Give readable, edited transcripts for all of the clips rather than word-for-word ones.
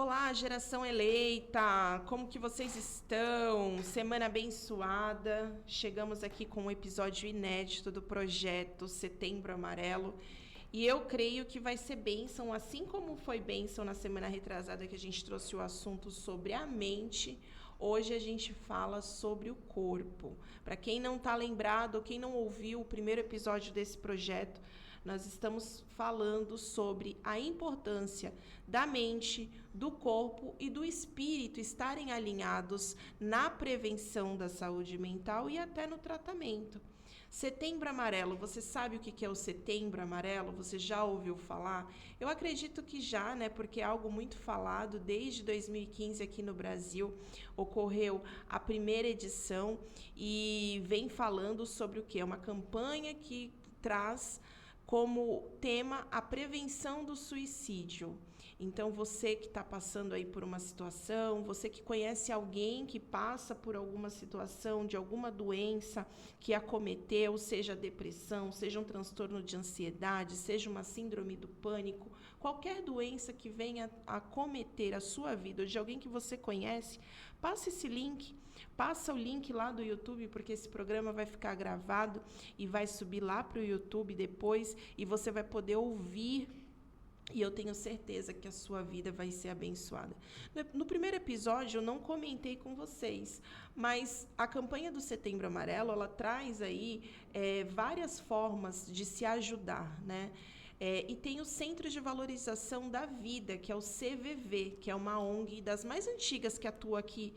Olá, geração eleita! Como que vocês estão? Semana abençoada. Chegamos aqui com um episódio inédito do projeto Setembro Amarelo. E eu creio que vai ser bênção, assim como foi bênção na semana retrasada que a gente trouxe o assunto sobre a mente. Hoje a gente fala sobre o corpo. Para quem não está lembrado, ou quem não ouviu o primeiro episódio desse projeto, nós estamos falando sobre a importância da mente, do corpo e do espírito estarem alinhados na prevenção da saúde mental e até no tratamento. Setembro Amarelo, você sabe o que é o Setembro Amarelo? Você já ouviu falar? Eu acredito que já, né? Porque é algo muito falado. Desde 2015 aqui no Brasil ocorreu a primeira edição e vem falando sobre o que? É uma campanha que traz como tema a prevenção do suicídio. Então, você que está passando aí por uma situação, você que conhece alguém que passa por alguma situação de alguma doença que acometeu, seja depressão, seja um transtorno de ansiedade, seja uma síndrome do pânico, qualquer doença que venha a acometer a sua vida ou de alguém que você conhece, passa esse link, passa o link lá do YouTube, porque esse programa vai ficar gravado e vai subir lá para o YouTube depois, e você vai poder ouvir, e eu tenho certeza que a sua vida vai ser abençoada. No primeiro episódio eu não comentei com vocês, mas a campanha do Setembro Amarelo, ela traz aí várias formas de se ajudar, né? E tem o Centro de Valorização da Vida, que é o CVV, que é uma ONG das mais antigas que atua aqui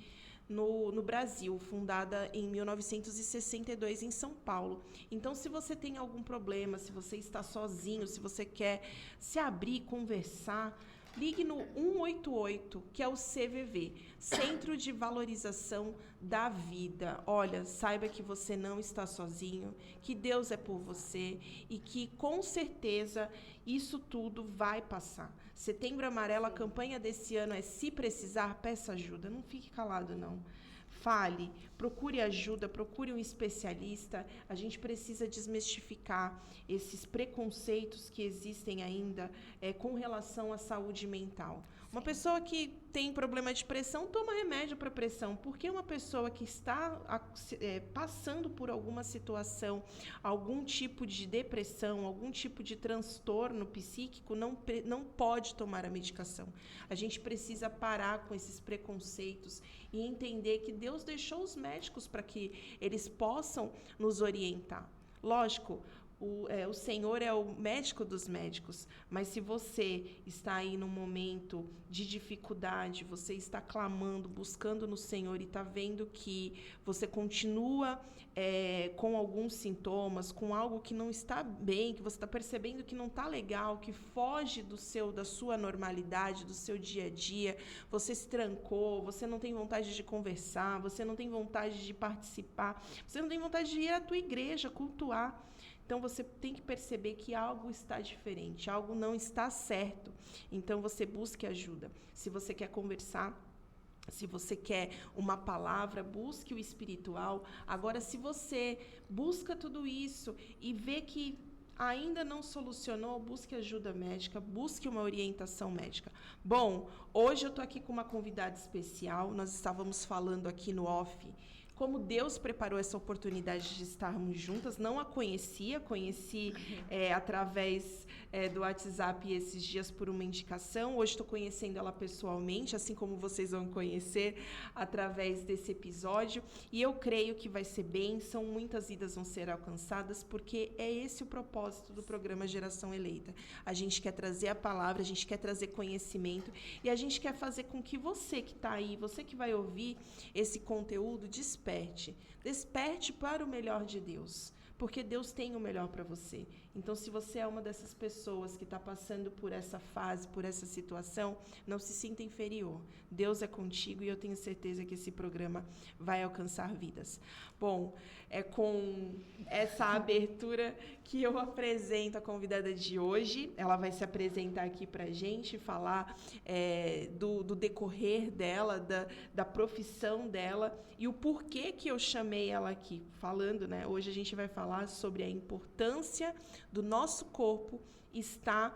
no Brasil, fundada em 1962 em São Paulo. Então, se você tem algum problema, se você está sozinho, se você quer se abrir, conversar, ligue no 188, que é o CVV, Centro de Valorização da Vida. Olha, saiba que você não está sozinho, que Deus é por você e que, com certeza, isso tudo vai passar. Setembro Amarelo, a campanha desse ano é: se precisar, peça ajuda. Não fique calado, não. Fale, procure ajuda, procure um especialista. A gente precisa desmistificar esses preconceitos que existem ainda com relação à saúde mental. Uma pessoa que tem problema de pressão, toma remédio para pressão. Porque uma pessoa que está passando por alguma situação, algum tipo de depressão, algum tipo de transtorno psíquico, não pode tomar a medicação. A gente precisa parar com esses preconceitos e entender que Deus deixou os médicos para que eles possam nos orientar. Lógico, o Senhor é o médico dos médicos, mas se você está aí num momento de dificuldade, você está clamando, buscando no Senhor e está vendo que você continua com alguns sintomas, com algo que não está bem, que você está percebendo que não está legal, que foge da sua normalidade, do seu dia a dia, você se trancou, você não tem vontade de conversar, você não tem vontade de participar, você não tem vontade de ir à tua igreja, cultuar. Então, você tem que perceber que algo está diferente, algo não está certo. Então, você busque ajuda. Se você quer conversar, se você quer uma palavra, busque o espiritual. Agora, se você busca tudo isso e vê que ainda não solucionou, busque ajuda médica, busque uma orientação médica. Bom, hoje eu estou aqui com uma convidada especial. Nós estávamos falando aqui no off como Deus preparou essa oportunidade de estarmos juntas. Não a conheci através do WhatsApp esses dias por uma indicação. Hoje estou conhecendo ela pessoalmente, assim como vocês vão conhecer através desse episódio. E eu creio que vai ser bênção, muitas vidas vão ser alcançadas, porque é esse o propósito do programa Geração Eleita. A gente quer trazer a palavra, a gente quer trazer conhecimento e a gente quer fazer com que você que está aí, você que vai ouvir esse conteúdo, desperte para o melhor de Deus, porque Deus tem o melhor para você. Então, se você é uma dessas pessoas que está passando por essa fase, por essa situação, não se sinta inferior. Deus é contigo e eu tenho certeza que esse programa vai alcançar vidas. Bom, é com essa abertura que eu apresento a convidada de hoje. Ela vai se apresentar aqui para a gente, falar do decorrer dela, da profissão dela e o porquê que eu chamei ela aqui. Falando, né? Hoje a gente vai falar sobre a importância do nosso corpo está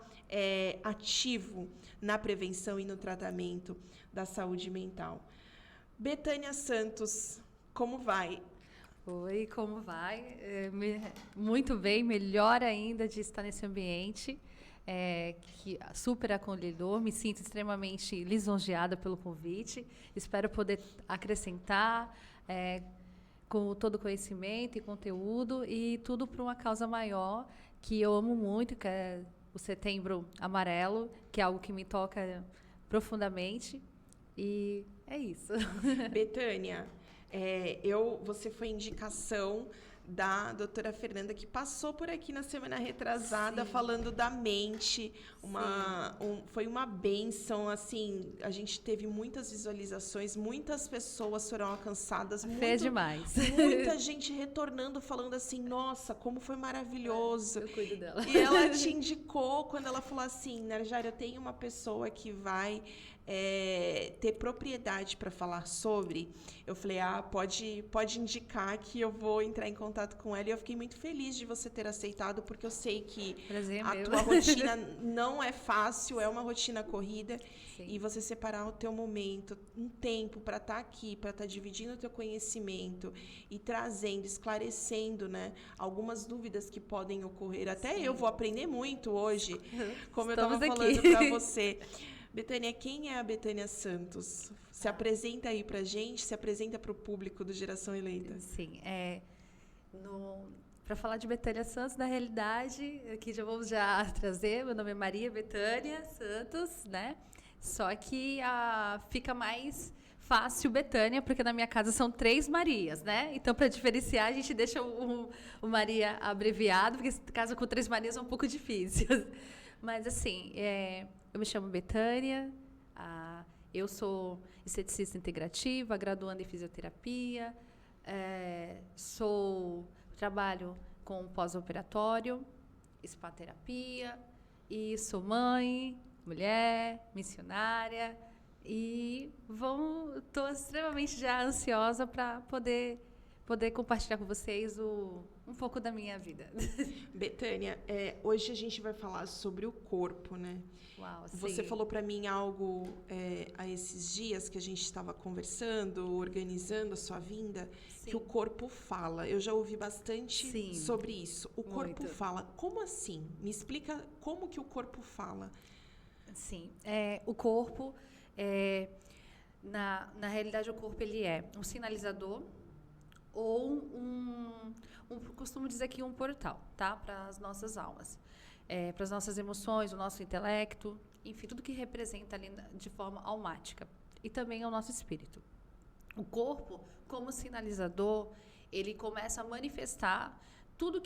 ativo na prevenção e no tratamento da saúde mental. Betânia Santos, como vai? Oi, como vai? Muito bem, melhor ainda de estar nesse ambiente, que super acolhedor. Me sinto extremamente lisonjeada pelo convite. Espero poder acrescentar com todo o conhecimento e conteúdo e tudo para uma causa maior que eu amo muito, que é o Setembro Amarelo, que é algo que me toca profundamente. E é isso. Betânia, você foi indicação da doutora Fernanda, que passou por aqui na semana retrasada, Sim. falando da mente. Foi uma bênção, assim, a gente teve muitas visualizações, muitas pessoas foram alcançadas. Fez demais. Muita gente retornando, falando assim, nossa, como foi maravilhoso. Eu cuido dela. E ela te indicou, quando ela falou assim, Narjara, eu tenho uma pessoa que vai ter propriedade para falar sobre. Eu falei, pode indicar que eu vou entrar em contato com ela. E eu fiquei muito feliz de você ter aceitado, porque eu sei que tua rotina não é fácil, é uma rotina corrida. Sim. E você separar o teu momento, um tempo para estar aqui, para estar dividindo o teu conhecimento e trazendo, esclarecendo, né, algumas dúvidas que podem ocorrer. Até Sim. Eu vou aprender muito hoje, como eu estava falando para você. Betânia, quem é a Betânia Santos? Se apresenta aí pra gente, se apresenta para o público do Geração Eleita. Sim, para falar de Betânia Santos, na realidade, aqui vamos trazer, meu nome é Maria Betânia Santos, né? Só que fica mais fácil Betânia, porque na minha casa são 3 Marias, né? Então, para diferenciar, a gente deixa o Maria abreviado, porque casa com 3 Marias é um pouco difícil. Mas, assim, eu me chamo Betânia, eu sou esteticista integrativa, graduanda em fisioterapia, trabalho com pós-operatório, spa terapia, e sou mãe, mulher, missionária, e estou extremamente já ansiosa para poder compartilhar com vocês um pouco da minha vida. Betânia, hoje a gente vai falar sobre o corpo, né? Uau, sim. Você falou para mim algo há esses dias que a gente estava conversando, organizando a sua vinda, Sim. que o corpo fala. Eu já ouvi bastante Sim. sobre isso. O corpo fala. Como assim? Me explica como que o corpo fala. Sim, o corpo, na realidade, o corpo ele é um sinalizador ou costumo dizer aqui um portal, tá? Para as nossas almas, para as nossas emoções, o nosso intelecto, enfim, tudo que representa ali de forma almática. E também ao nosso espírito. O corpo, como sinalizador, ele começa a manifestar todos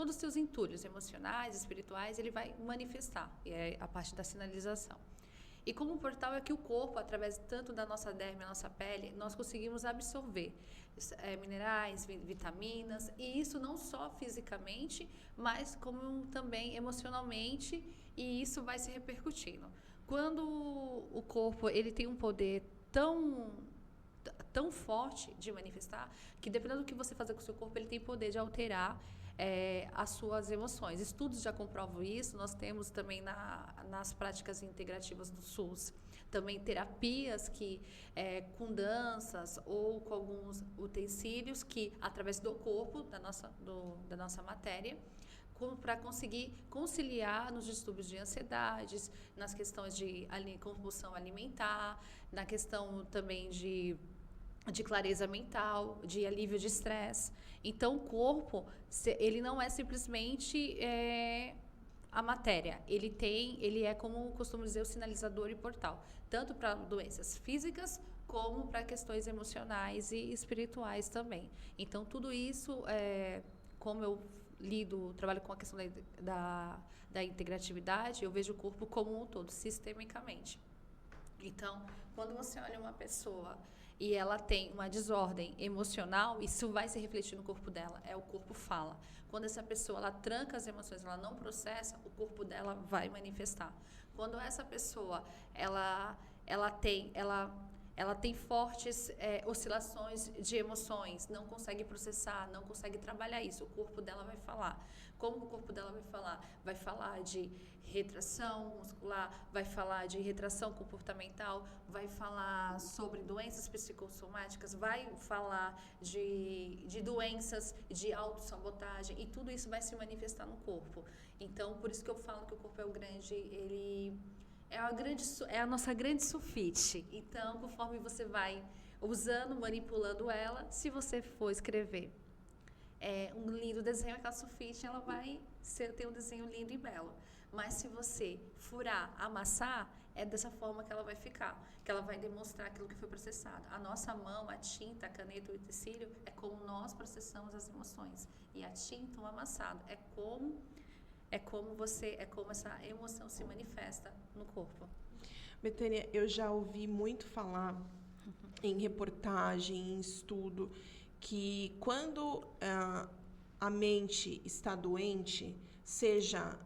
os seus entulhos emocionais, espirituais, ele vai manifestar, e é a parte da sinalização. E como um portal é que o corpo, através tanto da nossa derme, a nossa pele, nós conseguimos absorver minerais, vitaminas, e isso não só fisicamente, mas como também emocionalmente, e isso vai se repercutindo. Quando o corpo ele tem um poder tão forte de manifestar, que dependendo do que você fazer com o seu corpo, ele tem poder de alterar as suas emoções. Estudos já comprovam isso. Nós temos também nas práticas integrativas do SUS também terapias com danças ou com alguns utensílios que, através do corpo, da nossa matéria, para conseguir conciliar nos distúrbios de ansiedades, nas questões de compulsão alimentar, na questão também de clareza mental, de alívio de estresse. Então, o corpo, ele não é simplesmente a matéria. Ele é, como costumo dizer, o sinalizador e portal, tanto para doenças físicas como para questões emocionais e espirituais também. Então, tudo isso, como eu trabalho com a questão da integratividade, eu vejo o corpo como um todo, sistemicamente. Então, quando você olha uma pessoa e ela tem uma desordem emocional, isso vai se refletir no corpo dela. O corpo fala. Quando essa pessoa ela tranca as emoções, ela não processa, o corpo dela vai manifestar. Quando essa pessoa ela ela tem fortes oscilações de emoções, não consegue processar, não consegue trabalhar isso. O corpo dela vai falar. Como o corpo dela vai falar? Vai falar de retração muscular, vai falar de retração comportamental, vai falar sobre doenças psicossomáticas, vai falar de doenças de autossabotagem, e tudo isso vai se manifestar no corpo. Então, por isso que eu falo que o corpo é o grande, ele é a nossa grande sulfite. Então, conforme você vai usando, manipulando ela, se você for escrever um lindo desenho, aquela sulfite, ela vai ter um desenho lindo e belo. Mas se você furar, amassar, é dessa forma que ela vai ficar, que ela vai demonstrar aquilo que foi processado. A nossa mão, a tinta, a caneta, o utensílio, é como nós processamos as emoções. E a tinta, o amassado, é como essa emoção se manifesta no corpo. Betânia, eu já ouvi muito falar em reportagem, em estudo, que quando a mente está doente, seja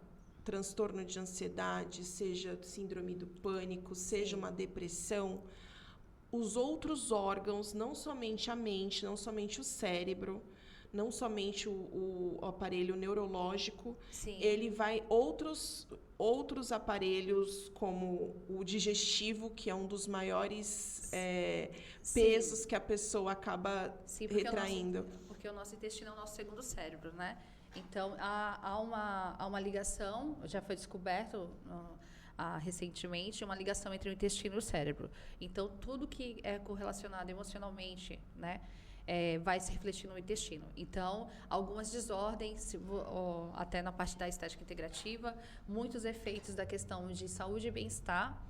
transtorno de ansiedade, seja síndrome do pânico, seja uma depressão, os outros órgãos, não somente a mente, não somente o cérebro, não somente o aparelho neurológico, Sim. ele vai outros aparelhos, como o digestivo, que é um dos maiores pesos que a pessoa acaba retraindo. Porque o nosso intestino é o nosso segundo cérebro, né? Então, há uma ligação, já foi descoberto recentemente, uma ligação entre o intestino e o cérebro. Então, tudo que é correlacionado emocionalmente, né, vai se refletir no intestino. Então, algumas desordens, até na parte da estética integrativa, muitos efeitos da questão de saúde e bem-estar,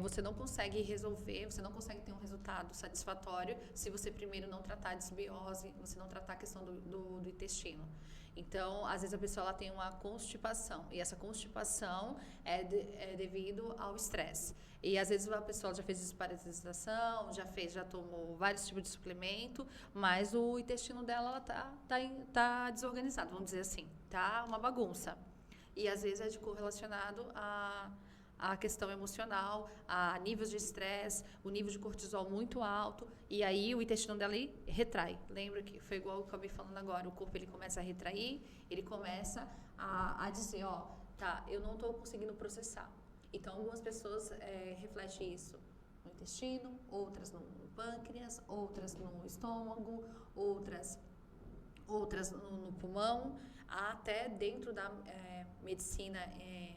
você não consegue resolver, você não consegue ter um resultado satisfatório se você primeiro não tratar a desbiose, você não tratar a questão do intestino. Então, às vezes a pessoa ela tem uma constipação, e essa constipação é devido ao estresse. E às vezes a pessoa já fez desparasitação, já tomou vários tipos de suplemento, mas o intestino dela tá desorganizado, vamos dizer assim, tá uma bagunça. E às vezes é correlacionado a questão emocional, a níveis de estresse, o nível de cortisol muito alto, e aí o intestino dela retrai. Lembra que foi igual eu acabei falando agora, o corpo ele começa a retrair, ele começa a dizer, eu não estou conseguindo processar. Então, algumas pessoas refletem isso no intestino, outras no pâncreas, outras no estômago, outras no pulmão, até dentro da medicina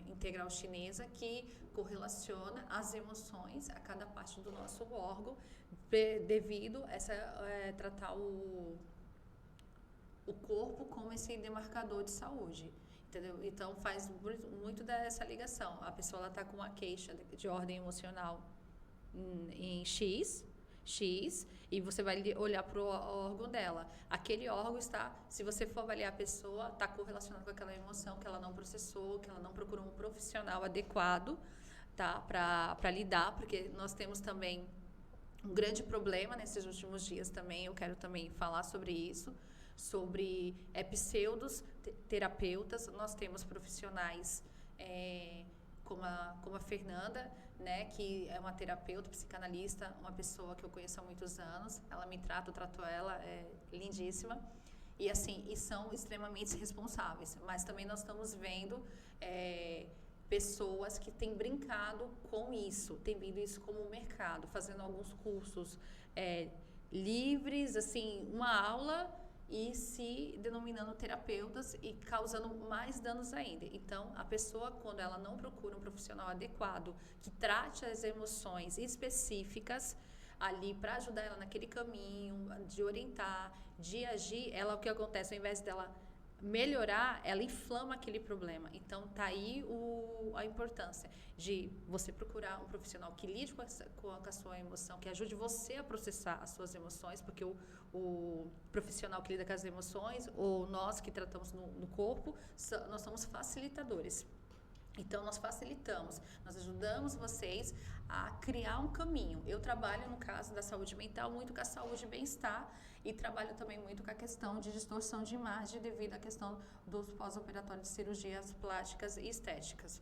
integral chinesa, que correlaciona as emoções a cada parte do nosso órgão, devido a tratar o corpo como esse demarcador de saúde. Entendeu? Então, faz muito dessa ligação. A pessoa está com uma queixa de ordem emocional em X, e você vai olhar para o órgão dela. Aquele órgão se você for avaliar a pessoa, está correlacionado com aquela emoção que ela não processou, que ela não procurou um profissional adequado, tá? Para lidar, porque nós temos também um grande problema nesses últimos dias também, eu quero também falar sobre isso, sobre pseudos terapeutas. Nós temos profissionais como a Fernanda, né, que é uma terapeuta, psicanalista, uma pessoa que eu conheço há muitos anos. Ela me trata, eu trato ela, é lindíssima. E são extremamente responsáveis. Mas também nós estamos vendo pessoas que têm brincado com isso, têm vindo isso como mercado, fazendo alguns cursos livres, assim, uma aula, e se denominando terapeutas e causando mais danos ainda. Então, a pessoa, quando ela não procura um profissional adequado, que trate as emoções específicas ali para ajudar ela naquele caminho, de orientar, de agir, o que acontece, ao invés dela melhorar, ela inflama aquele problema. Então, tá aí a importância de você procurar um profissional que lide com a sua emoção, que ajude você a processar as suas emoções, porque o profissional que lida com as emoções, ou nós que tratamos no corpo, nós somos facilitadores. Então, nós facilitamos, nós ajudamos vocês a criar um caminho. Eu trabalho, no caso da saúde mental, muito com a saúde e bem-estar, e trabalho também muito com a questão de distorção de imagem devido à questão dos pós-operatórios de cirurgias plásticas e estéticas.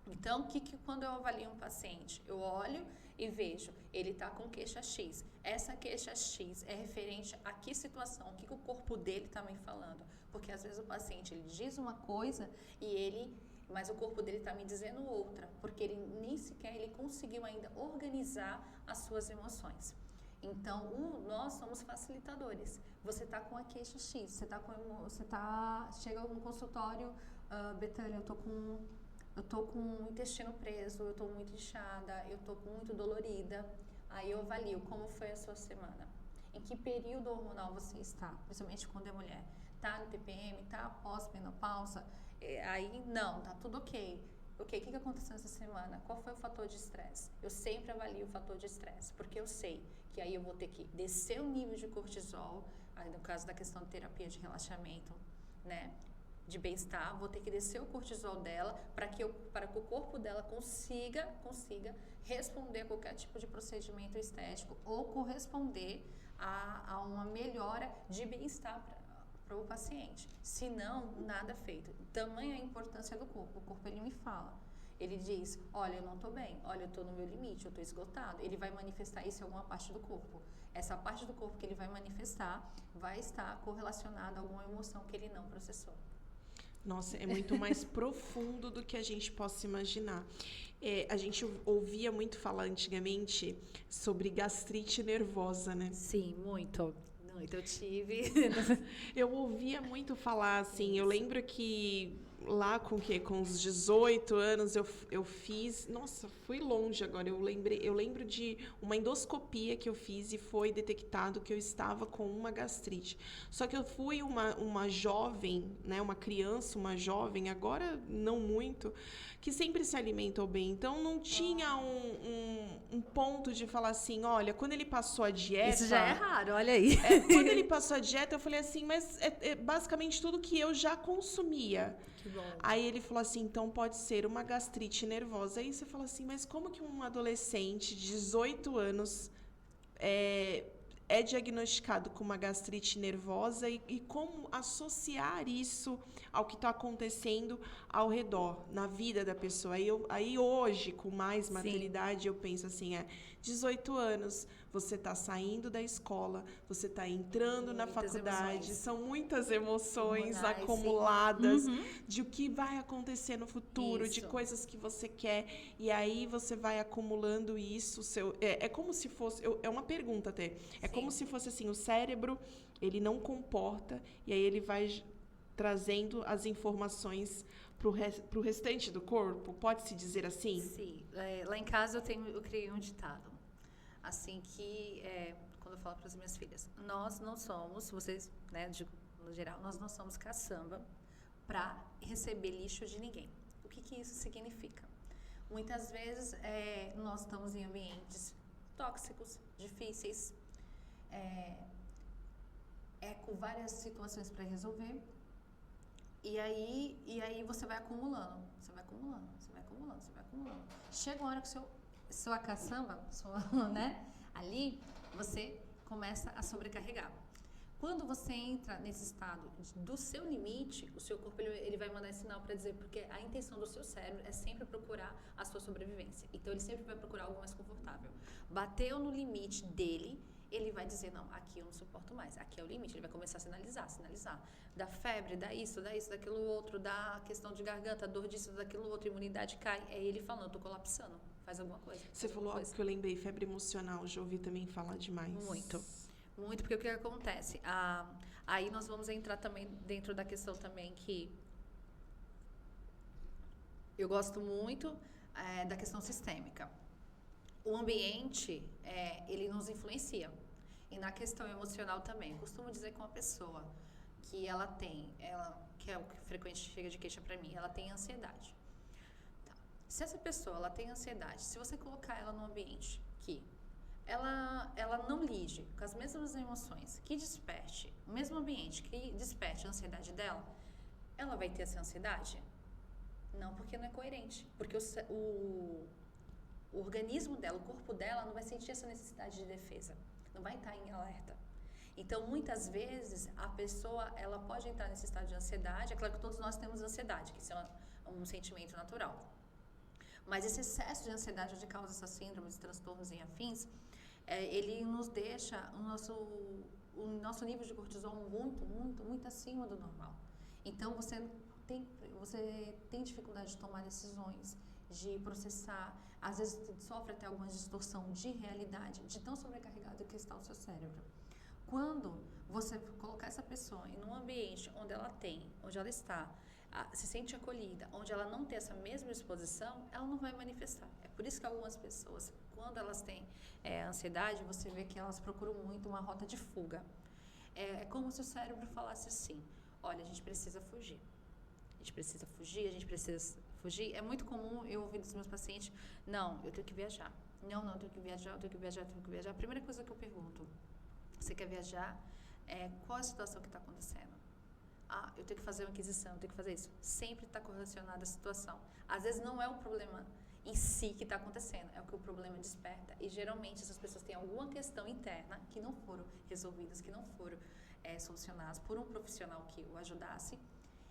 Então, quando eu avalio um paciente, eu olho e vejo, ele está com queixa X. Essa queixa X é referente a que situação, o que o corpo dele está me falando. Porque às vezes o paciente ele diz uma coisa mas o corpo dele está me dizendo outra, porque ele nem sequer ele conseguiu ainda organizar as suas emoções. Então, nós somos facilitadores. Você está com a queixa X, chega no consultório, Betânia, eu tô com o intestino preso, eu tô muito inchada, eu tô muito dolorida. Aí eu avalio como foi a sua semana. Em que período hormonal você está, principalmente quando é mulher. Tá no TPM, tá pós-menopausa? Aí não, tá tudo ok. Ok, o que aconteceu essa semana? Qual foi o fator de estresse? Eu sempre avalio o fator de estresse, porque eu sei que aí eu vou ter que descer o nível de cortisol, aí no caso da questão de terapia de relaxamento, né? De bem-estar, vou ter que descer o cortisol dela para que o corpo dela consiga responder a qualquer tipo de procedimento estético ou corresponder a uma melhora de bem-estar para o paciente. Se não, nada feito. Tamanha a importância do corpo. O corpo, ele me fala. Ele diz, olha, eu não estou bem, olha, eu estou no meu limite, eu estou esgotado. Ele vai manifestar isso em alguma parte do corpo. Essa parte do corpo que ele vai manifestar vai estar correlacionada a alguma emoção que ele não processou. Nossa, é muito mais profundo do que a gente possa imaginar. A gente ouvia muito falar antigamente sobre gastrite nervosa, né? Sim, muito. Muito, eu tive. Eu ouvia muito falar, assim, eu lembro que lá com os 18 anos eu fiz, nossa, fui longe agora, eu lembro de uma endoscopia que eu fiz e foi detectado que eu estava com uma gastrite. Só que eu fui uma jovem, né, uma criança, uma jovem, agora não muito, que sempre se alimentou bem. Então não tinha um ponto de falar assim, olha, quando ele passou a dieta... Isso já é raro, olha aí. Quando ele passou a dieta, eu falei assim, mas é basicamente tudo que eu já consumia. Que bom. Aí ele falou assim, então pode ser uma gastrite nervosa. Aí você fala assim, mas como que um adolescente de 18 anos é diagnosticado com uma gastrite nervosa e como associar isso ao que está acontecendo ao redor, na vida da pessoa. Aí hoje, com mais maturidade, eu penso assim, 18 anos, você está saindo da escola, você está entrando na faculdade, emoções. São muitas emoções hormonais, acumuladas de o que vai acontecer no futuro, de coisas que você quer, e aí você vai acumulando isso. É como se fosse, é uma pergunta até, como se fosse assim, o cérebro, ele não comporta, e aí ele vai trazendo as informações para o restante do corpo, pode-se dizer assim? Sim, lá em casa eu criei um ditado, assim que, quando eu falo para as minhas filhas, nós não somos, vocês, né, no geral, nós não somos caçamba para receber lixo de ninguém. O que isso significa? Muitas vezes nós estamos em ambientes tóxicos, difíceis, com várias situações para resolver, e aí você vai acumulando. Chega uma hora que sua caçamba, né, ali, você começa a sobrecarregar. Quando você entra nesse estado do seu limite, o seu corpo ele vai mandar esse sinal para dizer, porque a intenção do seu cérebro é sempre procurar a sua sobrevivência. Então, ele sempre vai procurar algo mais confortável. Bateu no limite dele, ele vai dizer, não, aqui eu não suporto mais, aqui é o limite. Ele vai começar a sinalizar. Dá febre, dá isso, daquilo outro, dá questão de garganta, dor disso, daquilo outro, imunidade cai. É ele falando, eu tô colapsando, faz alguma coisa. Você falou algo que eu lembrei, febre emocional, já ouvi também falar demais. Muito, porque o que acontece? Aí nós vamos entrar também dentro da questão também que eu gosto muito da questão sistêmica. O ambiente, ele nos influencia. E na questão emocional também. Eu costumo dizer com uma pessoa que que é o que frequente chega de queixa para mim, ela tem ansiedade. Tá. Se essa pessoa ela tem ansiedade, se você colocar ela num ambiente que ela não lide com as mesmas emoções, que desperte, o mesmo ambiente que desperte a ansiedade dela, ela vai ter essa ansiedade? Não, porque não é coerente. Porque o organismo dela, o corpo dela não vai sentir essa necessidade de defesa, não vai estar em alerta. Então, muitas vezes, a pessoa ela pode entrar nesse estado de ansiedade. É claro que todos nós temos ansiedade, que isso é um sentimento natural. Mas esse excesso de ansiedade onde causa essas síndromes, transtornos e afins, ele nos deixa o nosso nível de cortisol muito acima do normal. Então, você tem dificuldade de tomar decisões, de processar, às vezes sofre até alguma distorção de realidade, de tão sobrecarregado que está o seu cérebro. Quando você colocar essa pessoa em um ambiente onde ela está, se sente acolhida, onde ela não tem essa mesma exposição, ela não vai manifestar. É por isso que algumas pessoas, quando elas têm ansiedade, você vê que elas procuram muito uma rota de fuga. É como se o cérebro falasse assim: olha, a gente precisa fugir. A gente precisa fugir, a gente precisa fugir. É muito comum eu ouvir dos meus pacientes: não, eu tenho que viajar. Não, eu tenho que viajar, eu tenho que viajar, eu tenho que viajar. A primeira coisa que eu pergunto: você quer viajar? Qual é a situação que está acontecendo? Eu tenho que fazer uma aquisição, eu tenho que fazer isso. Sempre está correlacionada à situação. Às vezes não é o problema em si que está acontecendo, é o que o problema desperta. E geralmente essas pessoas têm alguma questão interna que não foram resolvidas, que não foram solucionadas por um profissional que o ajudasse.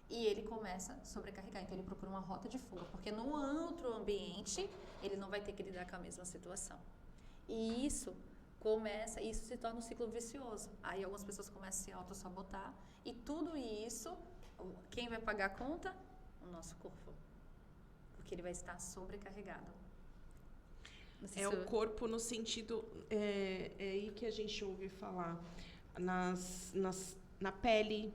E ele começa a sobrecarregar. Então ele procura uma rota de fuga, porque no outro ambiente ele não vai ter que lidar com a mesma situação. E isso se torna um ciclo vicioso. Aí algumas pessoas começam a se auto-sabotar, e tudo isso, quem vai pagar a conta? O nosso corpo. Porque ele vai estar sobrecarregado. O corpo no sentido, é aí que a gente ouve falar, na pele.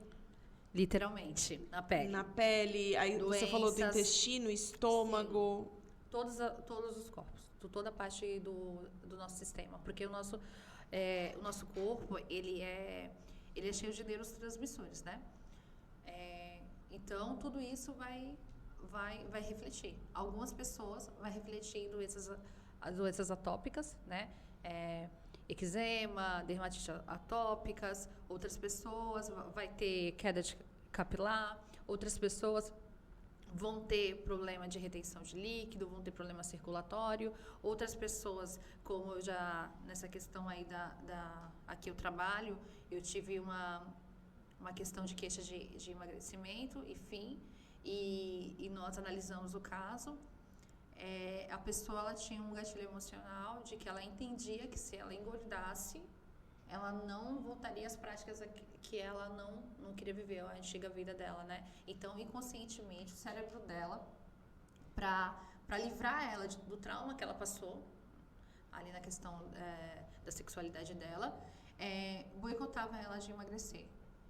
Literalmente, na pele. Na pele, aí doenças, você falou do intestino, estômago. Sim, todos os corpos, toda a parte do nosso sistema, porque o nosso corpo, ele é cheio de neurotransmissores, né? Então, tudo isso vai refletir. Algumas pessoas vai refletir as doenças atópicas, né? Eczema, dermatite atópicas. Outras pessoas vai ter queda de capilar. Outras pessoas vão ter problema de retenção de líquido, vão ter problema circulatório. Outras pessoas, como eu já, nessa questão aí aqui eu trabalho, eu tive uma questão de queixa de emagrecimento, enfim, e nós analisamos o caso. A pessoa, ela tinha um gatilho emocional de que ela entendia que se ela engordasse, ela não voltaria às práticas que ela não queria viver, a antiga vida dela, né? Então, inconscientemente, o cérebro dela, para livrar ela do trauma que ela passou, ali na questão da sexualidade dela, boicotava ela de emagrecer.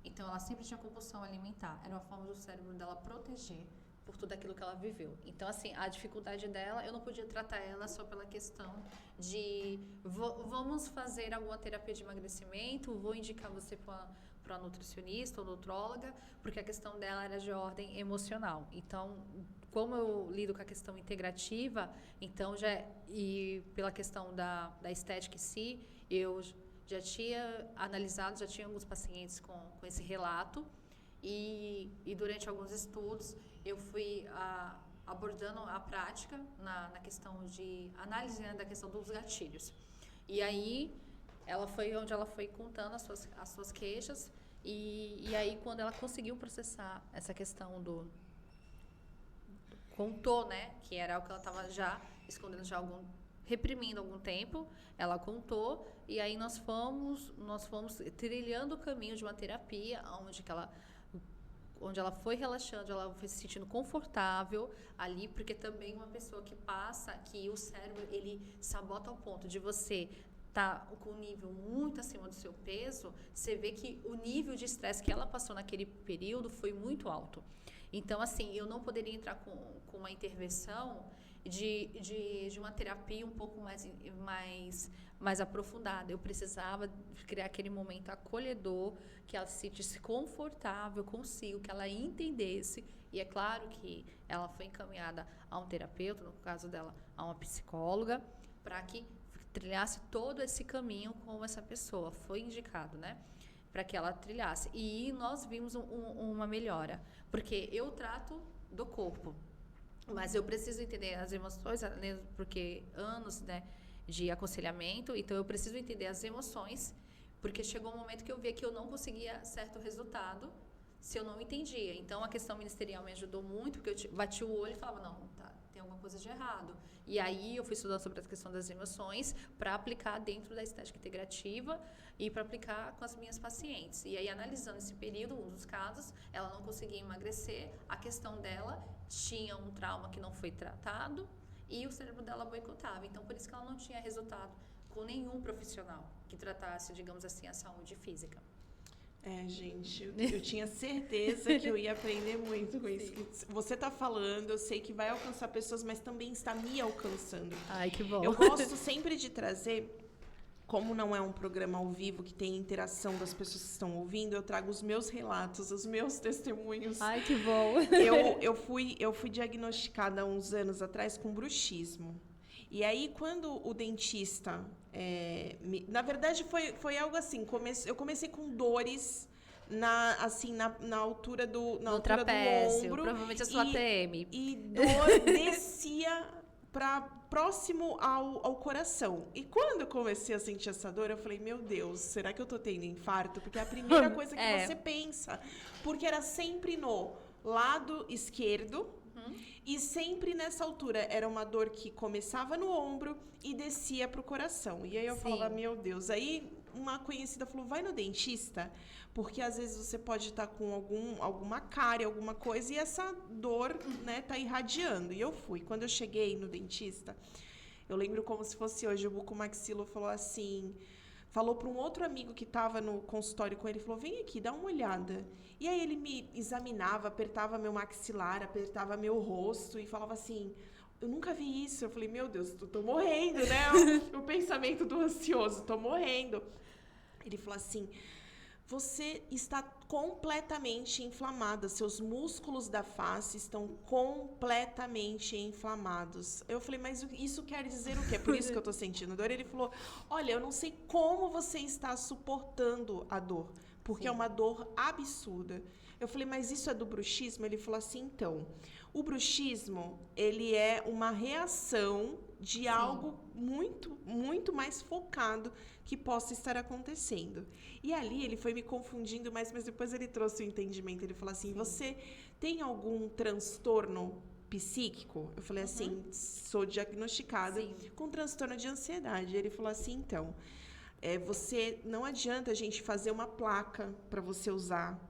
Então, ela sempre tinha compulsão alimentar. Era uma forma do cérebro dela proteger por tudo aquilo que ela viveu. Então, assim, a dificuldade dela, eu não podia tratar ela só pela questão de vamos fazer alguma terapia de emagrecimento, vou indicar você para nutricionista ou nutróloga, porque a questão dela era de ordem emocional. Então, como eu lido com a questão integrativa, então e pela questão da estética em si, eu já tinha analisado, já tinha alguns pacientes com esse relato, e durante alguns estudos eu fui abordando a prática na questão de análise, né, da questão dos gatilhos. E aí, ela foi contando as suas queixas, e aí quando ela conseguiu processar essa questão contou, né, que era o que ela estava já escondendo, reprimindo algum tempo, ela contou, e aí nós fomos trilhando o caminho de uma terapia, onde ela foi relaxando, ela foi se sentindo confortável ali, porque também uma pessoa que o cérebro, ele sabota ao ponto de você tá com um nível muito acima do seu peso, você vê que o nível de estresse que ela passou naquele período foi muito alto. Então, assim, eu não poderia entrar com uma intervenção de uma terapia um pouco mais aprofundada. Eu precisava criar aquele momento acolhedor, que ela se sentisse confortável consigo, que ela entendesse. E é claro que ela foi encaminhada a um terapeuta, no caso dela, a uma psicóloga, para que trilhasse todo esse caminho com essa pessoa. Foi indicado, né? Para que ela trilhasse. E nós vimos uma melhora. Porque eu trato do corpo, mas eu preciso entender as emoções, porque anos, né, de aconselhamento, então eu preciso entender as emoções, porque chegou um momento que eu via que eu não conseguia certo resultado se eu não entendia. Então a questão ministerial me ajudou muito, porque eu bati o olho e falava, não, tá, tem alguma coisa de errado. E aí eu fui estudando sobre a questão das emoções para aplicar dentro da estética integrativa e para aplicar com as minhas pacientes. E aí, analisando esse período, um dos casos, ela não conseguia emagrecer, a questão dela tinha um trauma que não foi tratado e o cérebro dela boicotava. Então, por isso que ela não tinha resultado com nenhum profissional que tratasse, digamos assim, a saúde física. Gente, eu tinha certeza que eu ia aprender muito com isso. Você está falando, eu sei que vai alcançar pessoas, mas também está me alcançando. Ai, que bom. Eu gosto sempre de trazer, como não é um programa ao vivo que tem interação das pessoas que estão ouvindo, eu trago os meus relatos, os meus testemunhos. Ai, que bom. Eu fui diagnosticada há uns anos atrás com bruxismo. E aí, quando o dentista... na verdade, foi algo assim. Eu comecei com dores na altura do trapézio, ombro. Provavelmente a sua TM. E dor descia próximo ao coração. E quando eu comecei a sentir essa dor, eu falei, meu Deus, será que eu tô tendo infarto? Porque é a primeira coisa que você pensa. Porque era sempre no lado esquerdo. E sempre nessa altura era uma dor que começava no ombro e descia pro coração. E aí eu falava, meu Deus. Aí uma conhecida falou, vai no dentista, porque às vezes você pode estar com alguma cárie, alguma coisa, e essa dor, né, tá irradiando. E eu fui. Quando eu cheguei no dentista, eu lembro como se fosse hoje, o bucomaxilo falou para um outro amigo que estava no consultório com ele, falou, vem aqui, dá uma olhada. E aí ele me examinava, apertava meu maxilar, apertava meu rosto e falava assim, eu nunca vi isso. Eu falei, meu Deus, tô morrendo, né? O pensamento do ansioso, tô morrendo. Ele falou assim, você está completamente inflamada, seus músculos da face estão completamente inflamados. Eu falei, mas isso quer dizer o quê? Por isso que eu tô sentindo dor. Ele falou, olha, eu não sei como você está suportando a dor, porque é uma dor absurda. Eu falei, mas isso é do bruxismo? Ele falou assim, então, o bruxismo, ele é uma reação de algo muito, muito mais focado que possa estar acontecendo. E ali ele foi me confundindo mais, mas depois ele trouxe o entendimento. Ele falou assim, você tem algum transtorno psíquico? Eu falei assim, sou diagnosticada com transtorno de ansiedade. Ele falou assim, então, você não adianta a gente fazer uma placa para você usar,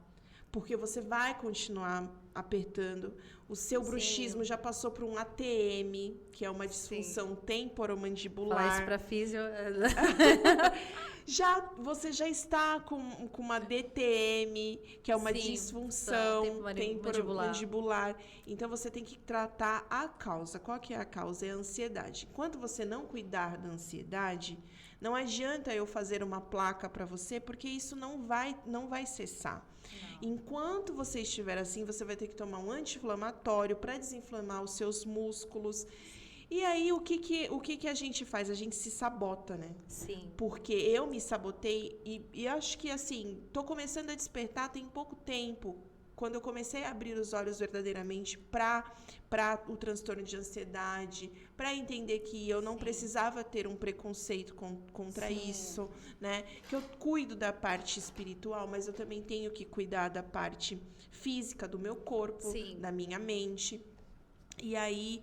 porque você vai continuar apertando. O seu bruxismo já passou por um ATM, que é uma disfunção temporomandibular. Fala isso pra físio. Você já está com uma DTM, que é uma disfunção temporomandibular. Então, você tem que tratar a causa. Qual que é a causa? É a ansiedade. Enquanto você não cuidar da ansiedade, não adianta eu fazer uma placa para você, porque isso não vai cessar. Não. Enquanto você estiver assim, você vai ter que tomar um anti-inflamatório para desinflamar os seus músculos. E aí, o que a gente faz? A gente se sabota, né? Sim. Porque eu me sabotei e acho que, assim, tô começando a despertar tem pouco tempo. Quando eu comecei a abrir os olhos verdadeiramente para o transtorno de ansiedade, para entender que eu não precisava ter um preconceito contra isso, né? Que eu cuido da parte espiritual, mas eu também tenho que cuidar da parte física do meu corpo, da minha mente. E aí,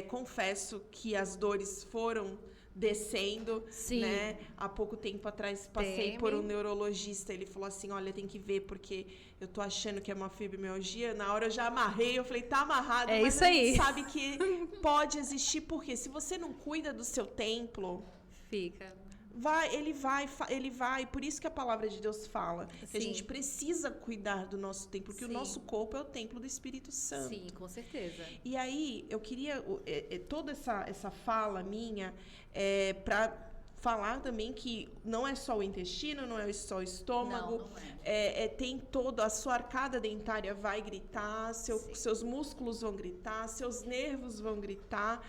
confesso que as dores foram descendo, né? Há pouco tempo atrás passei por um neurologista, ele falou assim, olha, tem que ver porque eu tô achando que é uma fibromialgia. Na hora eu já amarrei, eu falei, tá amarrado, mas isso a gente aí. sabe que pode existir, porque se você não cuida do seu templo, ele vai, por isso que a palavra de Deus fala, que a gente precisa cuidar do nosso templo, porque o nosso corpo é o templo do Espírito Santo. Sim, com certeza. E aí, eu queria, toda essa fala minha, para falar também que não é só o intestino, não é só o estômago, não é. Tem todo, a sua arcada dentária vai gritar, seus músculos vão gritar, seus nervos vão gritar,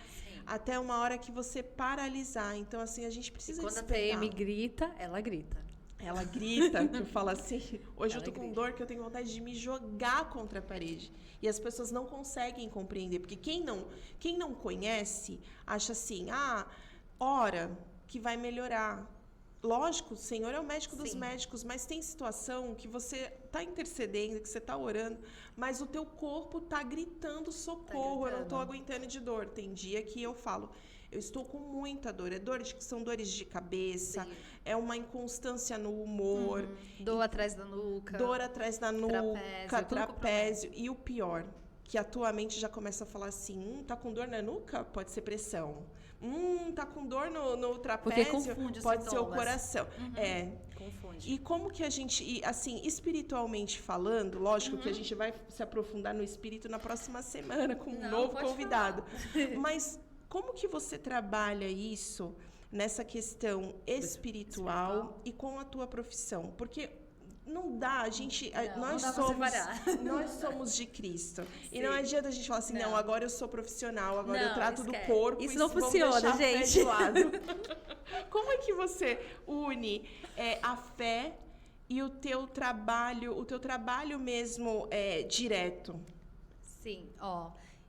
até uma hora que você paralisar. Então, assim, a gente precisa despertar. Quando a TM grita, ela grita. Ela grita, que eu falo assim, hoje eu tô com dor que eu tenho vontade de me jogar contra a parede. E as pessoas não conseguem compreender, porque quem não conhece, acha assim, ora que vai melhorar. lógico, o Senhor é o médico dos Sim. médicos, mas tem situação que você está intercedendo, que você está orando, mas o teu corpo está gritando socorro, eu não estou gritando. aguentando de dor. Tem dia que eu falo, eu estou com muita dor, são dores de cabeça, Sim. é uma inconstância no humor, Dor atrás da nuca. dor atrás da nuca, Trapézio, tudo trapézio. E o pior, que a tua mente já começa a falar assim, tá com dor na nuca? Pode ser pressão. Tá com dor no Porque trapézio? confunde os Pode ser o sintomas. coração. Confunde. E como que a gente, assim, espiritualmente falando, lógico que a gente vai se aprofundar no espírito na próxima semana com um novo pode convidado. Mas como que você trabalha isso nessa questão espiritual e com a tua profissão? Porque não dá, Não dá pra separar. nós somos de Cristo. E Sim. não adianta a gente falar assim, não, agora eu sou profissional, agora eu Não, trato do esquece. corpo. Isso não vamos funciona, deixar a fé gente. de lado. Como é que você une a fé e o teu trabalho mesmo direto? Sim,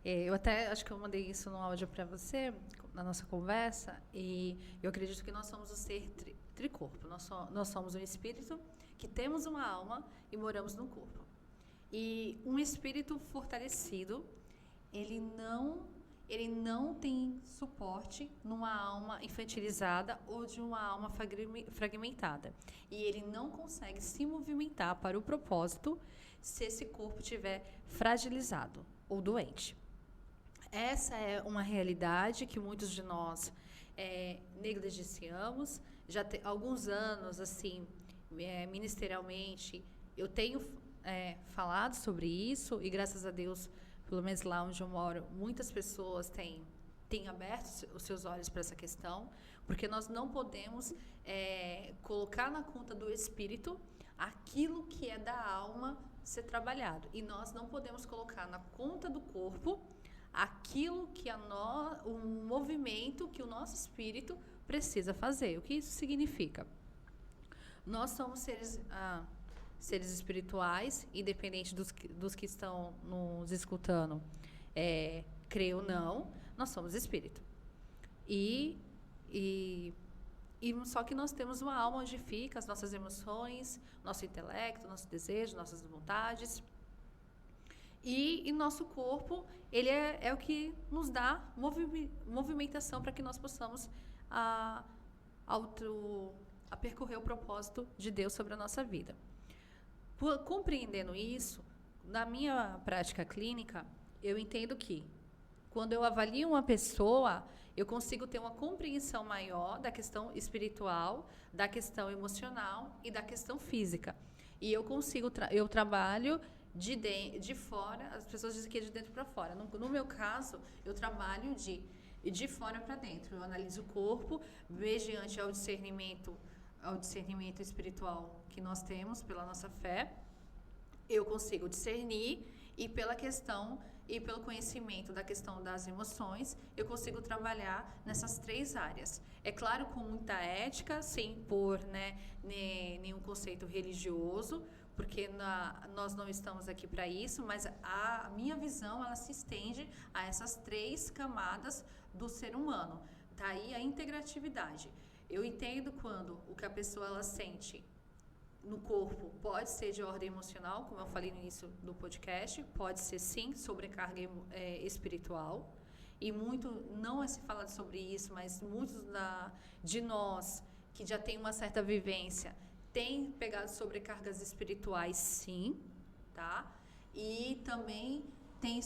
eu até acho que eu mandei isso no áudio para você, na nossa conversa, e eu acredito que nós somos o ser tricorpo. Nós somos um espírito que temos uma alma e moramos no corpo. E um espírito fortalecido, ele não tem suporte numa alma infantilizada ou de uma alma fragmentada. E ele não consegue se movimentar para o propósito se esse corpo estiver fragilizado ou doente. Essa é uma realidade que muitos de nós negligenciamos. Já tem alguns anos, assim, ministerialmente, eu tenho falado sobre isso e, graças a Deus, pelo menos lá onde eu moro, muitas pessoas têm aberto os seus olhos para essa questão, porque nós não podemos colocar na conta do espírito aquilo que é da alma ser trabalhado. E nós não podemos colocar na conta do corpo aquilo que o movimento que o nosso espírito precisa fazer. O que isso significa? Nós somos seres espirituais, independente dos que estão nos escutando, creio ou não, nós somos espírito. Só que nós temos uma alma onde fica as nossas emoções, nosso intelecto, nosso desejo, nossas vontades. E nosso corpo, ele é o que nos dá movimentação para que nós possamos a percorrer o propósito de Deus sobre a nossa vida. Compreendendo isso, na minha prática clínica, eu entendo que quando eu avalio uma pessoa, eu consigo ter uma compreensão maior da questão espiritual, da questão emocional e da questão física. E eu trabalho de fora, as pessoas dizem que é de dentro para fora. No meu caso, eu trabalho de fora para dentro. Eu analiso o corpo, mediante ao discernimento espiritual que nós temos pela nossa fé, eu consigo discernir e pela questão e pelo conhecimento da questão das emoções, eu consigo trabalhar nessas 3 áreas. É claro, com muita ética, sem impor nenhum conceito religioso, porque nós não estamos aqui para isso, mas a minha visão ela se estende a essas 3 camadas do ser humano. Daí a integratividade. Eu entendo quando o que a pessoa ela sente no corpo pode ser de ordem emocional, como eu falei no início do podcast, pode ser sim sobrecarga espiritual, e não é se falado sobre isso, mas muitos de nós que já tem uma certa vivência têm pegado sobrecargas espirituais, sim, tá? E também tem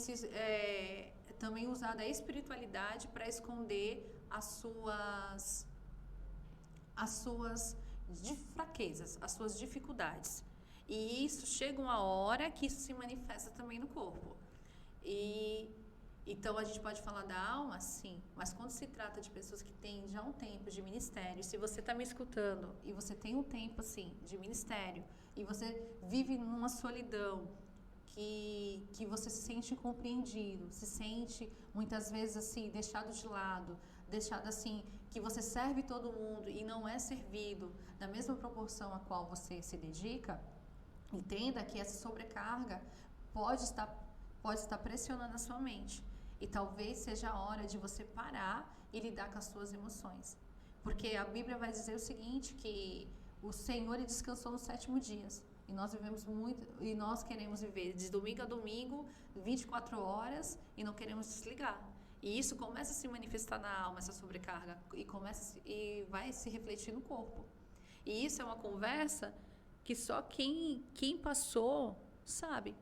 também usado a espiritualidade para esconder as suas fraquezas, as suas dificuldades. E isso chega uma hora que isso se manifesta também no corpo. Então a gente pode falar da alma, sim, mas quando se trata de pessoas que têm já um tempo de ministério, se você está me escutando e você tem um tempo assim de ministério e você vive numa solidão, que você se sente incompreendido, se sente muitas vezes assim deixado de lado, deixado assim que você serve todo mundo e não é servido na mesma proporção a qual você se dedica, entenda que essa sobrecarga pode estar pressionando a sua mente. E talvez seja a hora de você parar e lidar com as suas emoções. Porque a Bíblia vai dizer o seguinte, que o Senhor ele descansou nos 7 dias. E nós vivemos muito, e nós queremos viver de domingo a domingo, 24 horas, e não queremos desligar. E isso começa a se manifestar na alma, essa sobrecarga, e vai se refletir no corpo. E isso é uma conversa que só quem passou sabe.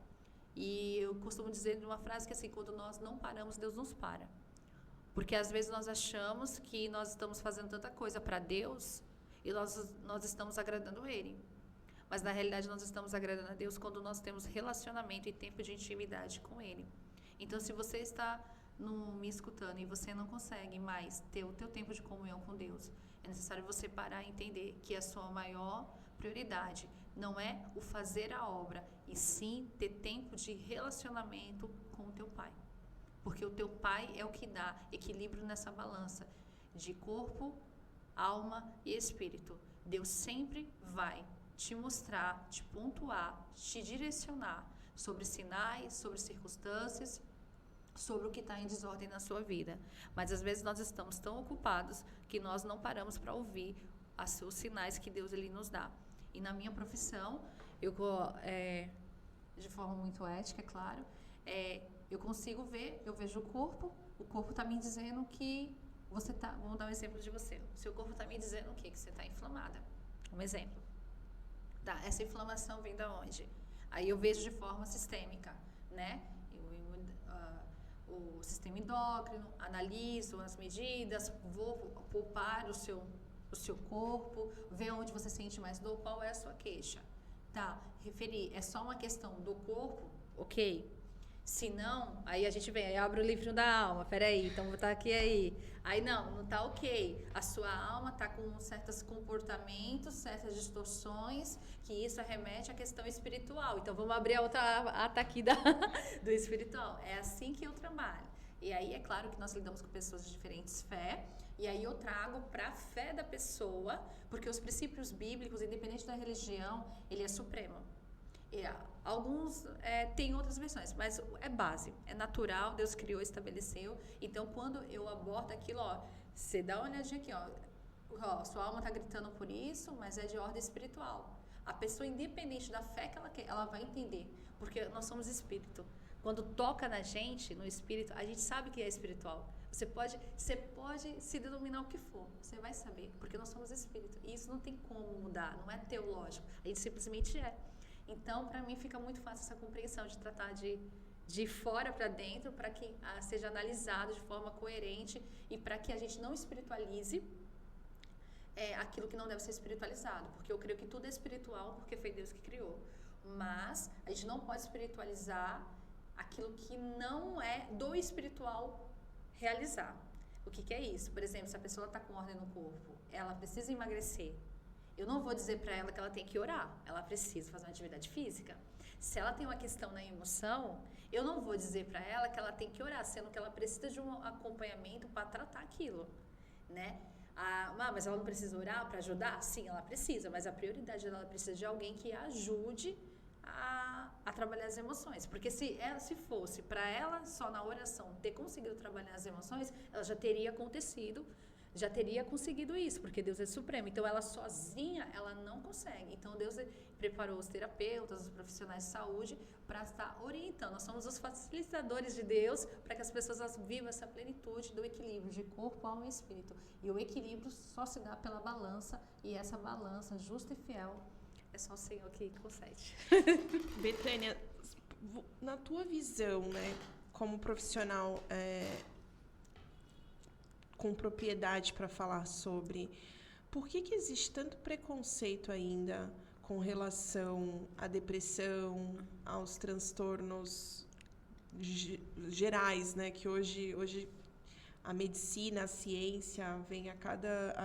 E eu costumo dizer uma frase que assim, quando nós não paramos, Deus nos para. Porque às vezes nós achamos que nós estamos fazendo tanta coisa para Deus e nós estamos agradando Ele. Mas na realidade nós estamos agradando a Deus quando nós temos relacionamento e tempo de intimidade com Ele. Então se você está me escutando e você não consegue mais ter o teu tempo de comunhão com Deus, é necessário você parar e entender que a sua maior prioridade não é o fazer a obra, e sim ter tempo de relacionamento com o teu Pai. Porque o teu Pai é o que dá equilíbrio nessa balança de corpo, alma e espírito. Deus sempre vai te mostrar, te pontuar, te direcionar sobre sinais, sobre circunstâncias, sobre o que está em desordem na sua vida. Mas às vezes nós estamos tão ocupados que nós não paramos para ouvir os sinais que Deus ele nos dá. E na minha profissão, de forma muito ética, é claro, eu consigo ver, eu vejo o corpo está me dizendo que você está, vamos dar um exemplo de você, o seu corpo está me dizendo o quê? Que você está inflamada. Um exemplo. Tá, essa inflamação vem da onde? Aí eu vejo de forma sistêmica, né? O sistema endócrino, analiso as medidas, vou poupar o seu corpo, ver onde você sente mais dor, qual é a sua queixa. Tá, referir, é só uma questão do corpo, ok. Se não, aí a gente vem, aí abre o livro da alma, peraí, então vou estar aqui aí. Aí não tá ok. A sua alma tá com certos comportamentos, certas distorções, que isso remete à questão espiritual. Então vamos abrir a outra ata aqui do espiritual. É assim que eu trabalho. E aí é claro que nós lidamos com pessoas de diferentes fé, e aí eu trago para a fé da pessoa, porque os princípios bíblicos, independente da religião, ele é supremo. Alguns têm outras versões, mas é base, é natural, Deus criou, estabeleceu. Então, quando eu abordo aquilo, você dá uma olhadinha aqui, sua alma está gritando por isso, mas é de ordem espiritual. A pessoa, independente da fé que ela quer, ela vai entender, porque nós somos espírito. Quando toca na gente, no espírito, a gente sabe que é espiritual. Você pode se denominar o que for, você vai saber, porque nós somos espírito. E isso não tem como mudar, não é teológico, a gente simplesmente é. Então, para mim, fica muito fácil essa compreensão de tratar de fora para dentro, para que seja analisado de forma coerente e para que a gente não espiritualize aquilo que não deve ser espiritualizado. Porque eu creio que tudo é espiritual, porque foi Deus que criou. Mas a gente não pode espiritualizar aquilo que não é do espiritual realizar. O que é isso? Por exemplo, se a pessoa está com ordem no corpo, ela precisa emagrecer. Eu não vou dizer para ela que ela tem que orar, ela precisa fazer uma atividade física. Se ela tem uma questão na emoção, eu não vou dizer para ela que ela tem que orar, sendo que ela precisa de um acompanhamento para tratar aquilo, né? Mas ela não precisa orar para ajudar? Sim, ela precisa, mas a prioridade dela precisa de alguém que a ajude a trabalhar as emoções. Porque se fosse para ela só na oração ter conseguido trabalhar as emoções, ela já teria conseguido isso, porque Deus é supremo. Então, ela sozinha, ela não consegue. Então, Deus preparou os terapeutas, os profissionais de saúde para estar orientando. Nós somos os facilitadores de Deus para que as pessoas vivam essa plenitude do equilíbrio de corpo, alma e espírito. E o equilíbrio só se dá pela balança, e essa balança justa e fiel é só o Senhor que concede. Betânia, na tua visão, né, como profissional com propriedade para falar sobre, por que existe tanto preconceito ainda com relação à depressão, aos transtornos gerais, né? Que hoje a medicina, a ciência vem a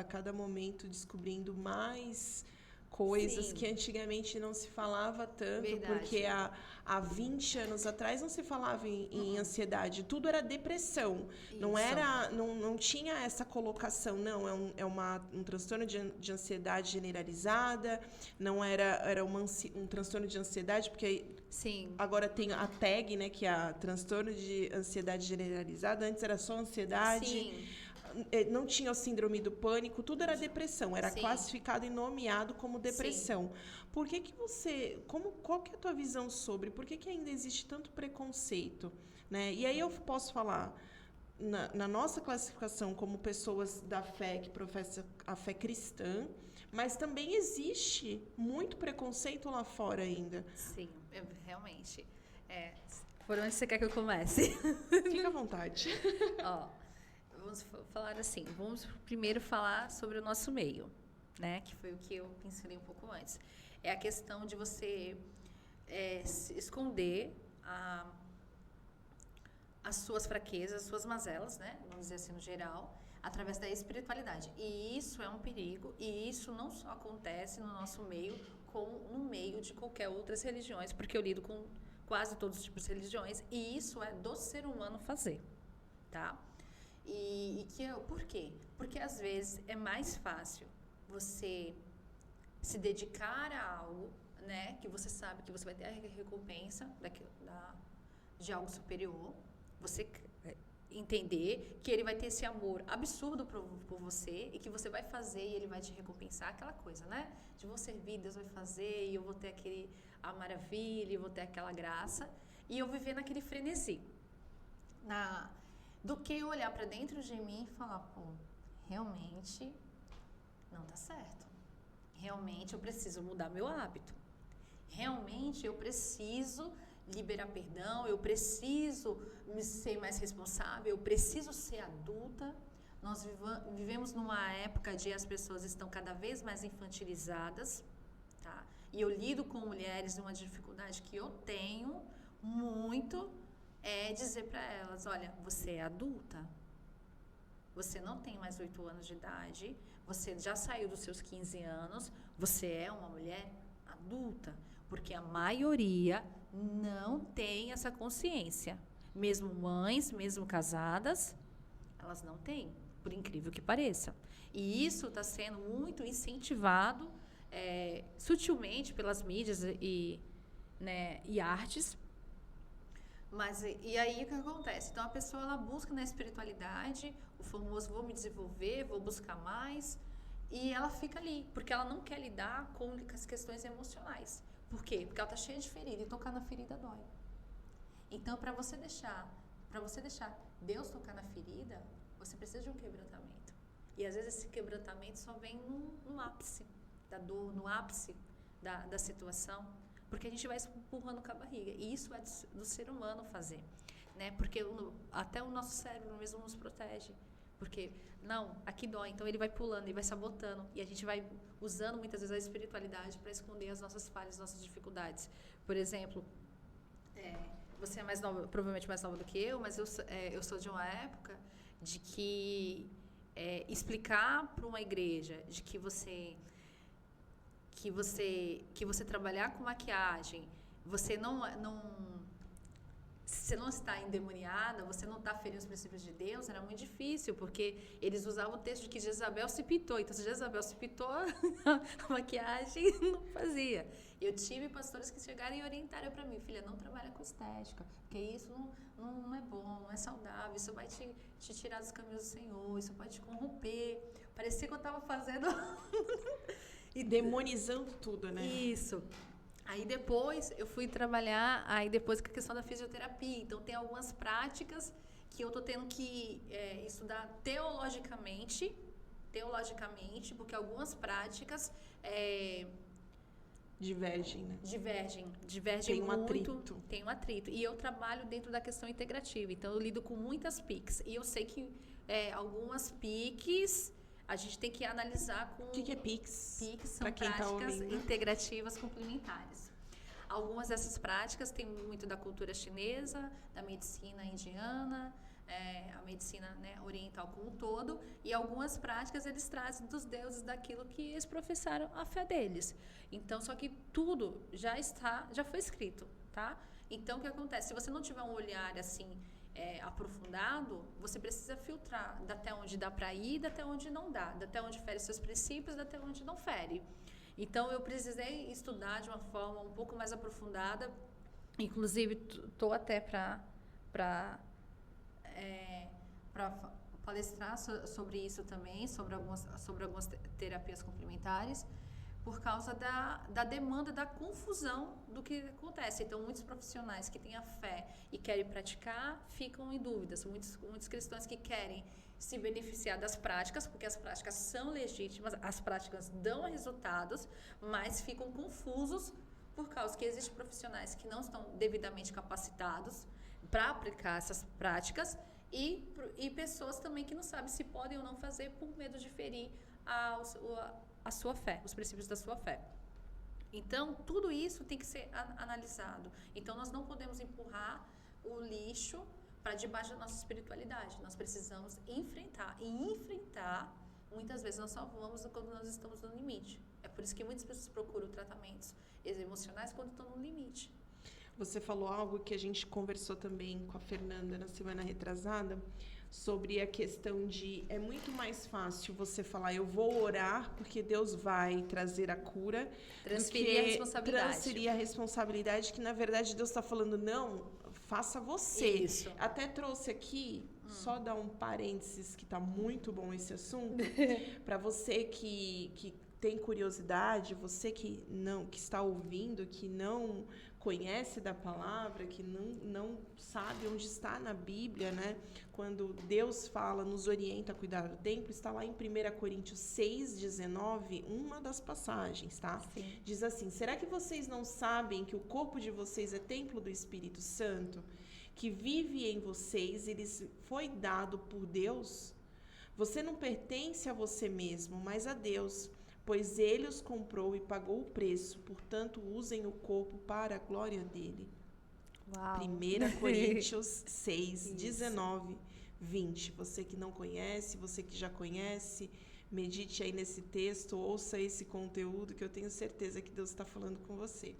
cada momento descobrindo mais coisas. Sim. Que antigamente não se falava tanto. Verdade. Porque há 20 anos atrás não se falava em ansiedade, tudo era depressão. Isso. Não tinha essa colocação, não, é um transtorno de ansiedade generalizada, não era um transtorno de ansiedade, porque sim. Agora tem a TAG, né, que é a transtorno de ansiedade generalizada, antes era só ansiedade. Sim. não tinha o síndrome do pânico, tudo era depressão, era Sim. classificado e nomeado como depressão. Por que você, qual que é a tua visão sobre, por que ainda existe tanto preconceito, né? E aí eu posso falar, na nossa classificação como pessoas da fé que professam a fé cristã, mas também existe muito preconceito lá fora ainda. Sim, realmente. Por onde você quer que eu comece? Fica à vontade. Ó, vamos falar assim, vamos primeiro falar sobre o nosso meio, né? Que foi o que eu pensei um pouco antes. É a questão de você se esconder as suas fraquezas, as suas mazelas, né? Vamos dizer assim, no geral, através da espiritualidade. E isso é um perigo, e isso não só acontece no nosso meio, como no meio de qualquer outras religiões, porque eu lido com quase todos os tipos de religiões, e isso é do ser humano fazer, tá? Por quê? Porque às vezes é mais fácil você se dedicar a algo, né, que você sabe que você vai ter a recompensa de algo superior, você entender que ele vai ter esse amor absurdo por você e que você vai fazer e ele vai te recompensar, aquela coisa, né? De vou servir, Deus vai fazer e eu vou ter a maravilha, eu vou ter aquela graça e eu viver naquele frenesi. Do que eu olhar para dentro de mim e falar, pô, realmente não tá certo. Realmente eu preciso mudar meu hábito. Realmente eu preciso liberar perdão, eu preciso ser mais responsável, eu preciso ser adulta. Nós vivemos numa época de as pessoas estão cada vez mais infantilizadas, tá? E eu lido com mulheres, uma dificuldade que eu tenho muito é dizer para elas, olha, você é adulta, você não tem mais 8 anos de idade, você já saiu dos seus 15 anos, você é uma mulher adulta, porque a maioria não tem essa consciência. Mesmo mães, mesmo casadas, elas não têm, por incrível que pareça. E isso está sendo muito incentivado sutilmente pelas mídias e artes. Mas e aí o que acontece? Então a pessoa ela busca na espiritualidade, o famoso vou me desenvolver, vou buscar mais, e ela fica ali, porque ela não quer lidar com as questões emocionais. Por quê? Porque ela está cheia de ferida e tocar na ferida dói. Então, para você deixar Deus tocar na ferida, você precisa de um quebrantamento. E às vezes esse quebrantamento só vem no ápice da dor, no ápice da situação, porque a gente vai empurrando com a barriga. E isso é do ser humano fazer, né? Porque até o nosso cérebro mesmo nos protege. Porque, não, aqui dói, então ele vai pulando e vai sabotando. E a gente vai usando muitas vezes a espiritualidade para esconder as nossas falhas, as nossas dificuldades. Por exemplo, você é mais nova, provavelmente mais nova do que eu, mas eu sou de uma época de que explicar para uma igreja de que você trabalhar com maquiagem, você não está endemoniada, você não está ferindo os princípios de Deus, era muito difícil, porque eles usavam o texto de que Jezabel se pintou. Então, se Jezabel se pintou, a maquiagem não fazia. Eu tive pastores que chegaram e orientaram para mim, filha, não trabalha com estética, porque isso não é bom, não é saudável, isso vai te tirar dos caminhos do Senhor, isso pode te corromper. Parecia que eu estava fazendo... E demonizando tudo, né? Isso. Aí depois eu fui trabalhar, depois com a questão da fisioterapia. Então tem algumas práticas que eu estou tendo que estudar teologicamente, porque algumas práticas divergem, né? Divergem tem um muito. Atrito. Tem um atrito. E eu trabalho dentro da questão integrativa. Então eu lido com muitas PICs. E eu sei que algumas PICs a gente tem que analisar com... O que é PICs? PICs são práticas integrativas complementares. Algumas dessas práticas têm muito da cultura chinesa, da medicina indiana, a medicina oriental como um todo, e algumas práticas eles trazem dos deuses daquilo que eles professaram a fé deles. Então, só que tudo já foi escrito, tá? Então, o que acontece? Se você não tiver um olhar assim aprofundado, você precisa filtrar até onde dá para ir, até onde não dá, até onde fere seus princípios, até onde não fere. Então, eu precisei estudar de uma forma um pouco mais aprofundada, inclusive estou até para palestrar sobre isso também, sobre algumas terapias complementares, por causa da demanda, da confusão do que acontece. Então, muitos profissionais que têm a fé e querem praticar ficam em dúvidas. Muitos cristãos que querem se beneficiar das práticas, porque as práticas são legítimas, as práticas dão resultados, mas ficam confusos por causa que existem profissionais que não estão devidamente capacitados para aplicar essas práticas e pessoas também que não sabem se podem ou não fazer por medo de ferir a sua fé, os princípios da sua fé. Então, tudo isso tem que ser analisado. Então, nós não podemos empurrar o lixo para debaixo da nossa espiritualidade. Nós precisamos enfrentar. E enfrentar, muitas vezes, nós só vamos quando nós estamos no limite. É por isso que muitas pessoas procuram tratamentos emocionais quando estão no limite. Você falou algo que a gente conversou também com a Fernanda na semana retrasada, sobre a questão de é muito mais fácil você falar eu vou orar porque Deus vai trazer a cura, transferir a responsabilidade. Transferir a responsabilidade, que na verdade Deus está falando não, faça você. Isso. Até trouxe aqui, só dar um parênteses que está muito bom esse assunto, para você que tem curiosidade, você que está ouvindo, que não conhece da palavra, que não sabe onde está na Bíblia, né? Quando Deus fala, nos orienta a cuidar do templo, está lá em 1 Coríntios 6:19, uma das passagens, tá? Sim. Diz assim: será que vocês não sabem que o corpo de vocês é templo do Espírito Santo, que vive em vocês, ele foi dado por Deus? Você não pertence a você mesmo, mas a Deus, pois ele os comprou e pagou o preço, portanto, usem o corpo para a glória dele. Uau. 1 Coríntios 6:19, 20. Você que não conhece, você que já conhece, medite aí nesse texto, ouça esse conteúdo, que eu tenho certeza que Deus está falando com você.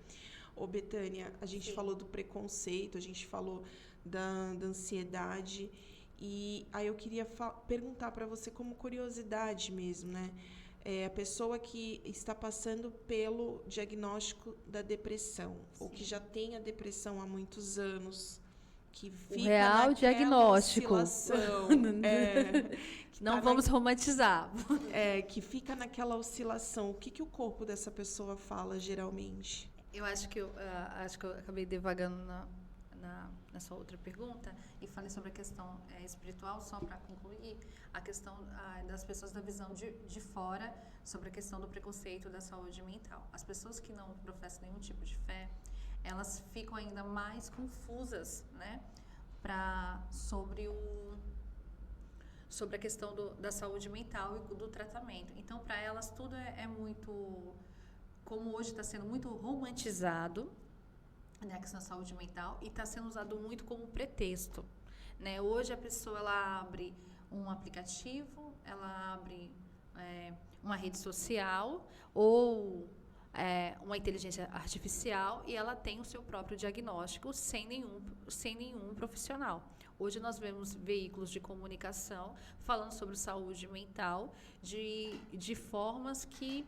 Ô, Betânia, a gente falou do preconceito, a gente falou da ansiedade, e aí eu queria perguntar para você, como curiosidade mesmo, né? A pessoa que está passando pelo diagnóstico da depressão, ou que já tem a depressão há muitos anos, que fica o real diagnóstico. Não vamos romantizar. Que fica naquela oscilação. O que o corpo dessa pessoa fala geralmente? Eu acho que eu acabei devagando na sua outra pergunta e falei sobre a questão espiritual, só para concluir, a questão das pessoas da visão de fora, sobre a questão do preconceito da saúde mental. As pessoas que não professam nenhum tipo de fé, elas ficam ainda mais confusas, né, sobre a questão da saúde mental e do tratamento. Então, para elas, tudo é muito, como hoje está sendo muito romantizado, né, a questão da saúde mental, e está sendo usado muito como pretexto, né? Hoje a pessoa ela abre um aplicativo, ela abre uma rede social ou uma inteligência artificial e ela tem o seu próprio diagnóstico sem nenhum profissional. Hoje nós vemos veículos de comunicação falando sobre saúde mental de formas que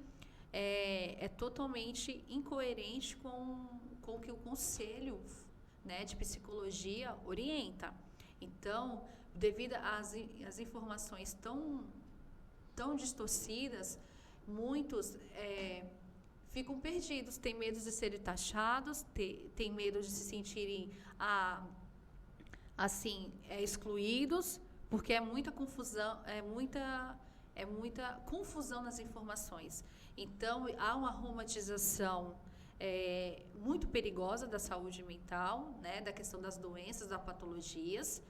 é totalmente incoerente com o que o conselho, né, de psicologia orienta. Então, devido às informações tão distorcidas, muitos ficam perdidos, têm medo de serem taxados, têm medo de se sentirem assim, excluídos, porque é muita confusão, é muita confusão nas informações. Então, há uma romantização muito perigosa da saúde mental, né, da questão das doenças, das patologias.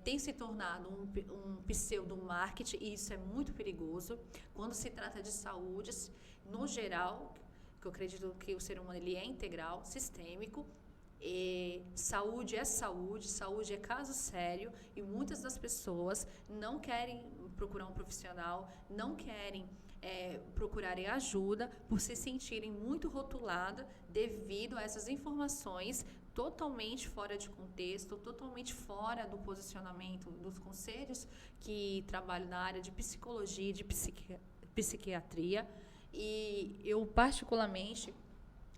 Tem se tornado um pseudo-marketing, e isso é muito perigoso. Quando se trata de saúde, no geral, que eu acredito que o ser humano ele é integral, sistêmico, saúde é saúde é caso sério, e muitas das pessoas não querem procurar um profissional, não querem procurarem ajuda por se sentirem muito rotuladas devido a essas informações totalmente fora de contexto, totalmente fora do posicionamento dos conselhos que trabalham na área de psicologia e de psiquiatria. E eu, particularmente,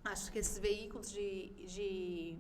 acho que esses veículos de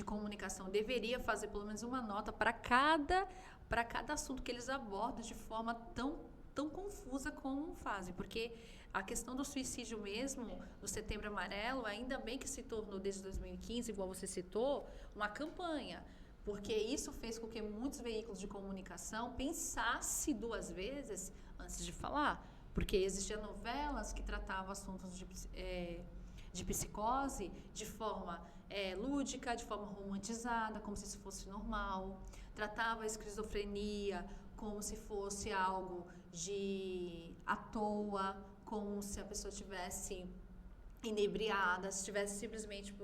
comunicação deveria fazer pelo menos uma nota para cada para cada assunto que eles abordam de forma tão confusa como fazem, porque a questão do suicídio mesmo, no Setembro Amarelo, ainda bem que se tornou desde 2015, igual você citou, uma campanha, porque isso fez com que muitos veículos de comunicação pensassem duas vezes antes de falar, porque existiam novelas que tratavam assuntos de psicose de forma lúdica, de forma romantizada, como se isso fosse normal, tratava a esquizofrenia como se fosse algo à toa, como se a pessoa estivesse inebriada, se estivesse simplesmente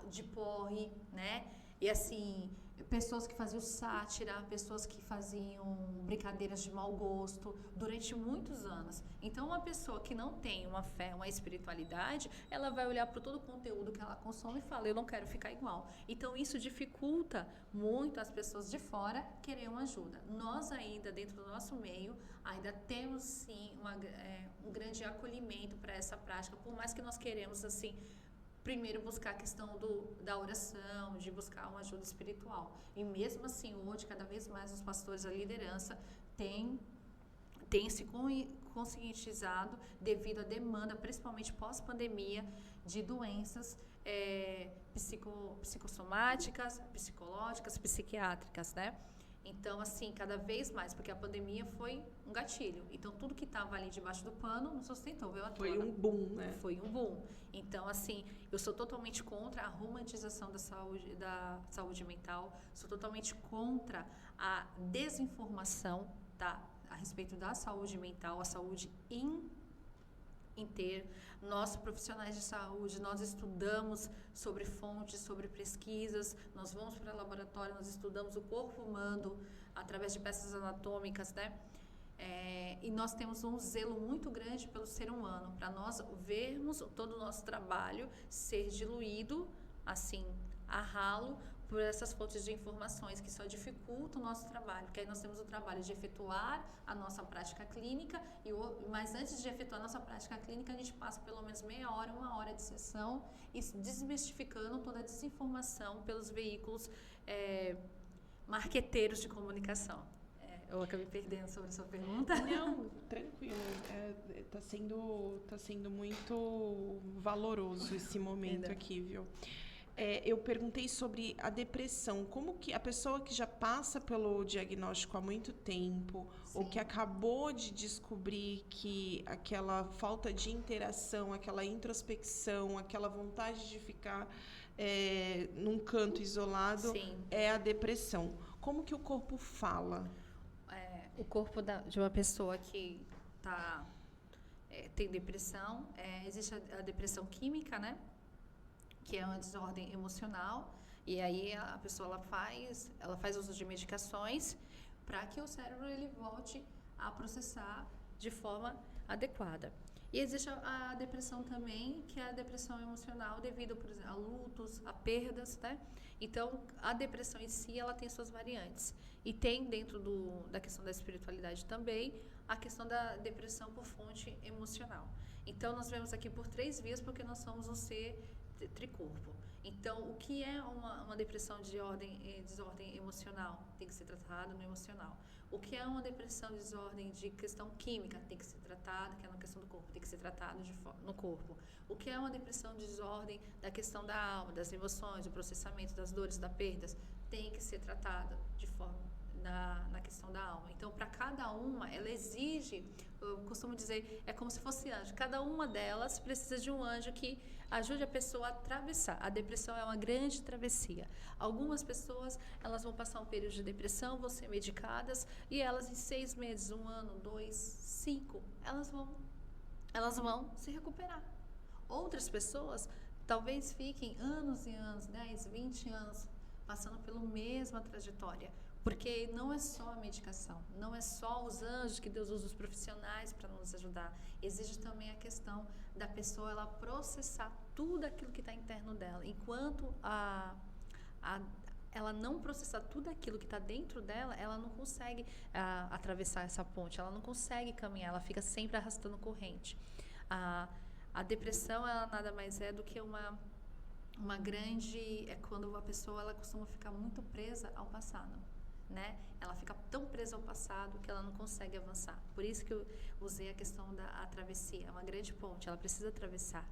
de porre, né? E assim, pessoas que faziam sátira, pessoas que faziam brincadeiras de mau gosto durante muitos anos. Então, uma pessoa que não tem uma fé, uma espiritualidade, ela vai olhar para todo o conteúdo que ela consome e fala, eu não quero ficar igual. Então, isso dificulta muito as pessoas de fora querer uma ajuda. Nós ainda, dentro do nosso meio, ainda temos sim um grande acolhimento para essa prática, por mais que nós queremos assim, primeiro buscar a questão da oração, de buscar uma ajuda espiritual. E mesmo assim, hoje, cada vez mais os pastores, a liderança, têm se conscientizado devido à demanda, principalmente pós-pandemia, de doenças psicossomáticas, psicológicas, psiquiátricas, né? Então, assim, cada vez mais, porque a pandemia foi um gatilho. Então, tudo que estava ali debaixo do pano não sustentou, veio à tona. Foi um boom, né? Foi um boom. Então, assim, eu sou totalmente contra a romantização da saúde mental, sou totalmente contra a desinformação, tá? A respeito da saúde mental, a saúde inteira. Nós, profissionais de saúde, nós estudamos sobre fontes, sobre pesquisas, nós vamos para o laboratório, nós estudamos o corpo humano através de peças anatômicas, né? E nós temos um zelo muito grande pelo ser humano, para nós vermos todo o nosso trabalho ser diluído, assim, a ralo, por essas fontes de informações que só dificultam o nosso trabalho, porque aí nós temos o trabalho de efetuar a nossa prática clínica, mas antes de efetuar a nossa prática clínica, a gente passa pelo menos meia hora, uma hora de sessão, e desmistificando toda a desinformação pelos veículos marqueteiros de comunicação. Eu acabei perdendo sobre a sua pergunta. Não, tranquilo. Tá sendo muito valoroso esse momento aqui, viu? Eu perguntei sobre a depressão. Como que a pessoa que já passa pelo diagnóstico há muito tempo, sim, ou que acabou de descobrir que aquela falta de interação, aquela introspecção, aquela vontade de ficar num canto isolado, sim, é a depressão. Como que o corpo fala? O corpo de uma pessoa que tem depressão, existe a depressão química, né? Que é uma desordem emocional, e aí a pessoa ela faz uso de medicações para que o cérebro ele volte a processar de forma adequada. E existe a depressão também, que é a depressão emocional devido, por exemplo, a lutos, a perdas, né? Então, a depressão em si, ela tem suas variantes. E tem dentro da questão da espiritualidade também a questão da depressão por fonte emocional. Então, nós vemos aqui por 3 vias, porque nós somos um ser tricorpo. Então, o que é uma depressão de desordem emocional? Tem que ser tratado no emocional. O que é uma depressão de desordem de questão química? Tem que ser tratado, que é na questão do corpo, tem que ser tratado no corpo. O que é uma depressão de desordem da questão da alma, das emoções, do processamento das dores, das perdas? Tem que ser tratado de forma na questão da alma. Então, para cada uma, ela exige, eu costumo dizer, é como se fosse anjo. Cada uma delas precisa de um anjo que ajude a pessoa a atravessar. A depressão é uma grande travessia. Algumas pessoas, elas vão passar um período de depressão, vão ser medicadas, e elas em 6 meses, 1 ano, 2, 5, elas vão se recuperar. Outras pessoas, talvez fiquem anos e anos, 10, 20 anos, passando pela mesma trajetória. Porque não é só a medicação, não é só os anjos que Deus usa, os profissionais para nos ajudar. Existe também a questão da pessoa ela processar tudo aquilo que está interno dela. Enquanto ela não processar tudo aquilo que está dentro dela, ela não consegue atravessar essa ponte, ela não consegue caminhar, ela fica sempre arrastando corrente. A depressão, ela nada mais é do que uma grande... É quando a pessoa ela costuma ficar muito presa ao passado. né? Ela fica tão presa ao passado que ela não consegue avançar. Por isso que eu usei a questão da travessia. É uma grande ponte, ela precisa atravessar.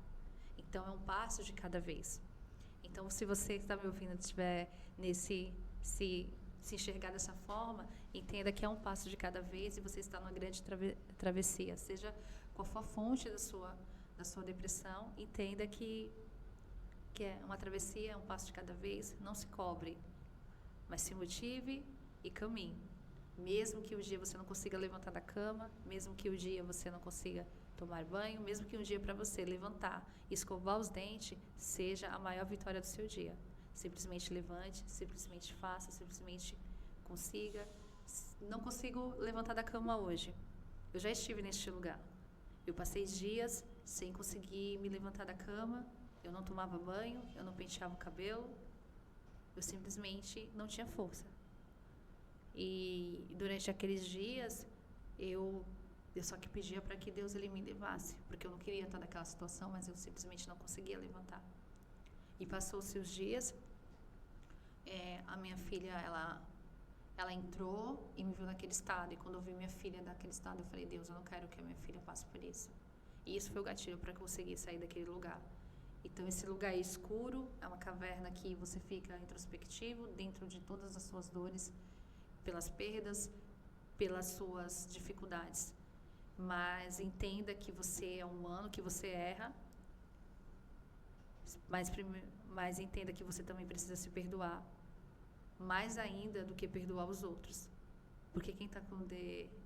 Então, é um passo de cada vez. Então, se você que está me ouvindo estiver se enxergar dessa forma, entenda que é um passo de cada vez e você está numa grande travessia. Seja qual for a fonte da sua depressão, entenda que é uma travessia, é um passo de cada vez. Não se cobre, mas se motive e caminhe. Mesmo que um dia você não consiga levantar da cama, mesmo que um dia você não consiga tomar banho, mesmo que um dia para você levantar e escovar os dentes seja a maior vitória do seu dia. Simplesmente levante, simplesmente faça, simplesmente consiga. Não consigo levantar da cama hoje. Eu já estive neste lugar. Eu passei dias sem conseguir me levantar da cama, eu não tomava banho, eu não penteava o cabelo, eu simplesmente não tinha força. E durante aqueles dias, eu só que pedia para que Deus ele me levasse, porque eu não queria estar naquela situação, mas eu simplesmente não conseguia levantar. E passou-se os dias, a minha filha, ela entrou e me viu naquele estado. E quando eu vi minha filha naquele estado, eu falei, Deus, eu não quero que a minha filha passe por isso. E isso foi o gatilho para conseguir sair daquele lugar. Então, esse lugar é escuro, é uma caverna que você fica introspectivo, dentro de todas as suas dores, pelas perdas, pelas suas dificuldades. Mas entenda que você é humano, que você erra, mas entenda que você também precisa se perdoar, mais ainda do que perdoar os outros. Porque quem está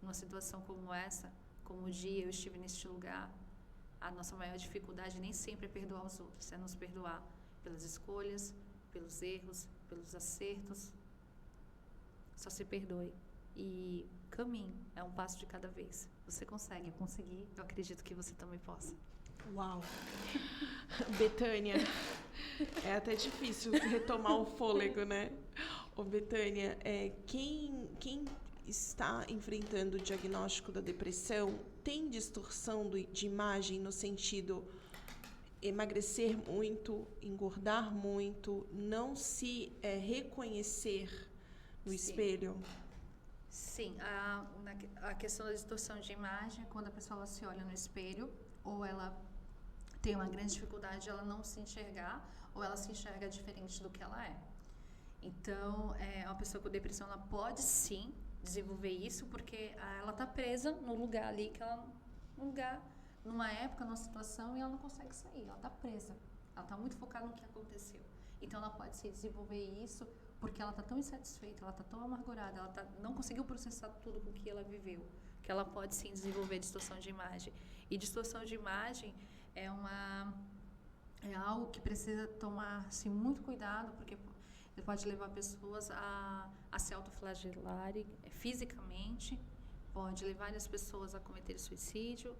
numa situação como essa, como o dia eu estive neste lugar, a nossa maior dificuldade nem sempre é perdoar os outros, é nos perdoar pelas escolhas, pelos erros, pelos acertos. Só se perdoe e caminhe, é um passo de cada vez. Você consegue, eu consegui, eu acredito que você também possa. Uau! Betânia, é até difícil retomar o fôlego, né? Ô, Betânia, quem está enfrentando o diagnóstico da depressão tem distorção de imagem no sentido emagrecer muito, engordar muito, não se reconhecer no espelho? Sim, a questão da distorção de imagem é quando a pessoa se olha no espelho ou ela tem uma grande dificuldade de ela não se enxergar ou ela se enxerga diferente do que ela é. Então, uma pessoa com depressão ela pode sim desenvolver isso porque ela está presa no lugar ali numa época, numa situação e ela não consegue sair, ela está presa, ela está muito focada no que aconteceu. Então, ela pode sim desenvolver isso porque ela está tão insatisfeita, ela está tão amargurada, ela não conseguiu processar tudo com que ela viveu, que ela pode sim desenvolver distorção de imagem. E distorção de imagem é algo que precisa tomar-se muito cuidado, porque ele pode levar pessoas a se autoflagelarem fisicamente, pode levar as pessoas a cometer suicídio.